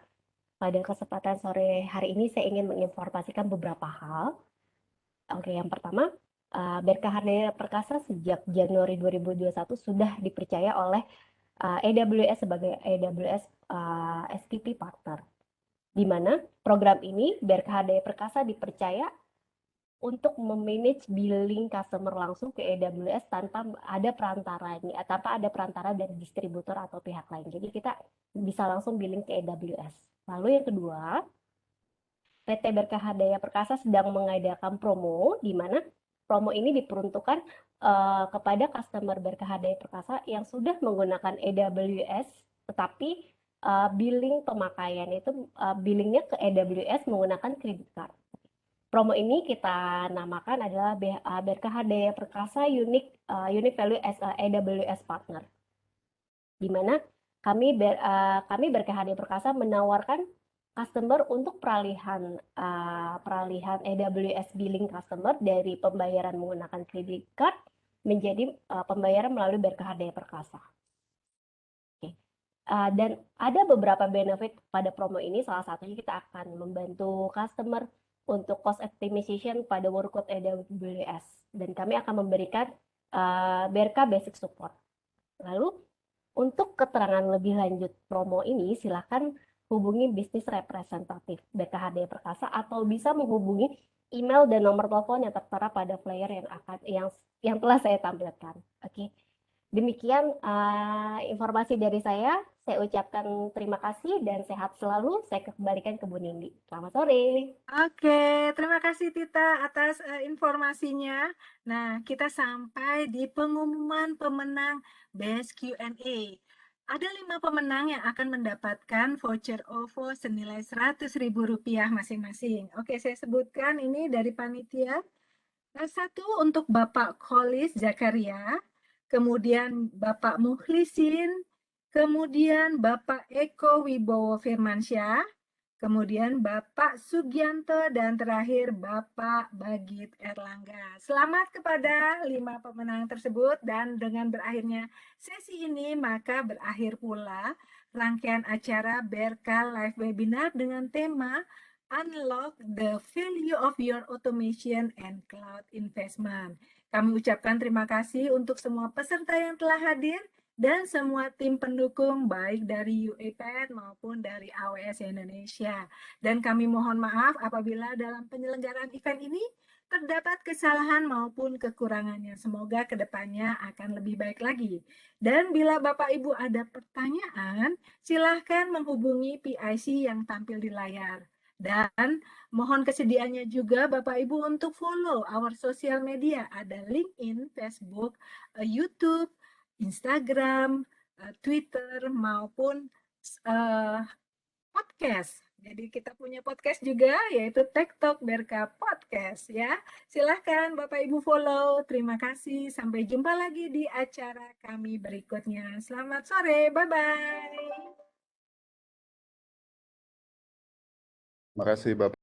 Pada kesempatan sore hari ini saya ingin menginformasikan beberapa hal. Oke, yang pertama, Berkah Daya Perkasa sejak Januari 2021 sudah dipercaya oleh AWS sebagai AWS STP Partner, di mana program ini Berkah Daya Perkasa dipercaya untuk memanage billing customer langsung ke AWS tanpa ada perantara dari distributor atau pihak lain. Jadi kita bisa langsung billing ke AWS. Lalu yang kedua, PT Berkah Daya Perkasa sedang mengadakan promo, di mana promo ini diperuntukkan kepada customer Berkah Daya Perkasa yang sudah menggunakan AWS, tetapi billing pemakaian itu billingnya ke AWS menggunakan credit card. Promo ini kita namakan adalah Berkah Daya Perkasa Unique Value as a AWS Partner, di mana kami Berkah Daya Perkasa menawarkan customer untuk peralihan AWS billing customer dari pembayaran menggunakan credit card menjadi pembayaran melalui Berkah Daya Perkasa. Oke. Dan ada beberapa benefit pada promo ini, salah satunya kita akan membantu customer untuk cost optimization pada workload AWS, dan kami akan memberikan BRK Basic Support. Lalu untuk keterangan lebih lanjut promo ini, silakan hubungi bisnis representatif BKH Daya Perkasa atau bisa menghubungi email dan nomor telepon yang tertera pada flyer yang telah saya tampilkan. Oke. Demikian informasi dari saya. Saya ucapkan terima kasih dan sehat selalu. Saya kembalikan ke Bu Nindi. Selamat sore. Oke, terima kasih Tita atas informasinya. Nah, kita sampai di pengumuman pemenang Best Q&A. Ada 5 pemenang yang akan mendapatkan voucher OVO senilai Rp100.000 masing-masing. Oke, saya sebutkan ini dari panitia. Satu untuk Bapak Kholis Zakaria, kemudian Bapak Mukhlisin, kemudian Bapak Eko Wibowo Firmansyah, kemudian Bapak Sugianto, dan terakhir Bapak Bagit Erlangga. Selamat kepada 5 pemenang tersebut, dan dengan berakhirnya sesi ini maka berakhir pula rangkaian acara Berkah Live Webinar dengan tema Unlock the Value of Your Automation and Cloud Investment. Kami ucapkan terima kasih untuk semua peserta yang telah hadir dan semua tim pendukung baik dari UiPath maupun dari AWS Indonesia. Dan kami mohon maaf apabila dalam penyelenggaraan event ini terdapat kesalahan maupun kekurangannya. Semoga kedepannya akan lebih baik lagi. Dan bila Bapak Ibu ada pertanyaan, silahkan menghubungi PIC yang tampil di layar. Dan mohon kesediaannya juga Bapak Ibu untuk follow our social media. Ada LinkedIn, Facebook, YouTube, Instagram, Twitter, maupun podcast. Jadi kita punya podcast juga, yaitu TikTok Berkah Podcast ya. Silahkan Bapak Ibu follow. Terima kasih. Sampai jumpa lagi di acara kami berikutnya. Selamat sore. Bye-bye. Terima kasih Bapak.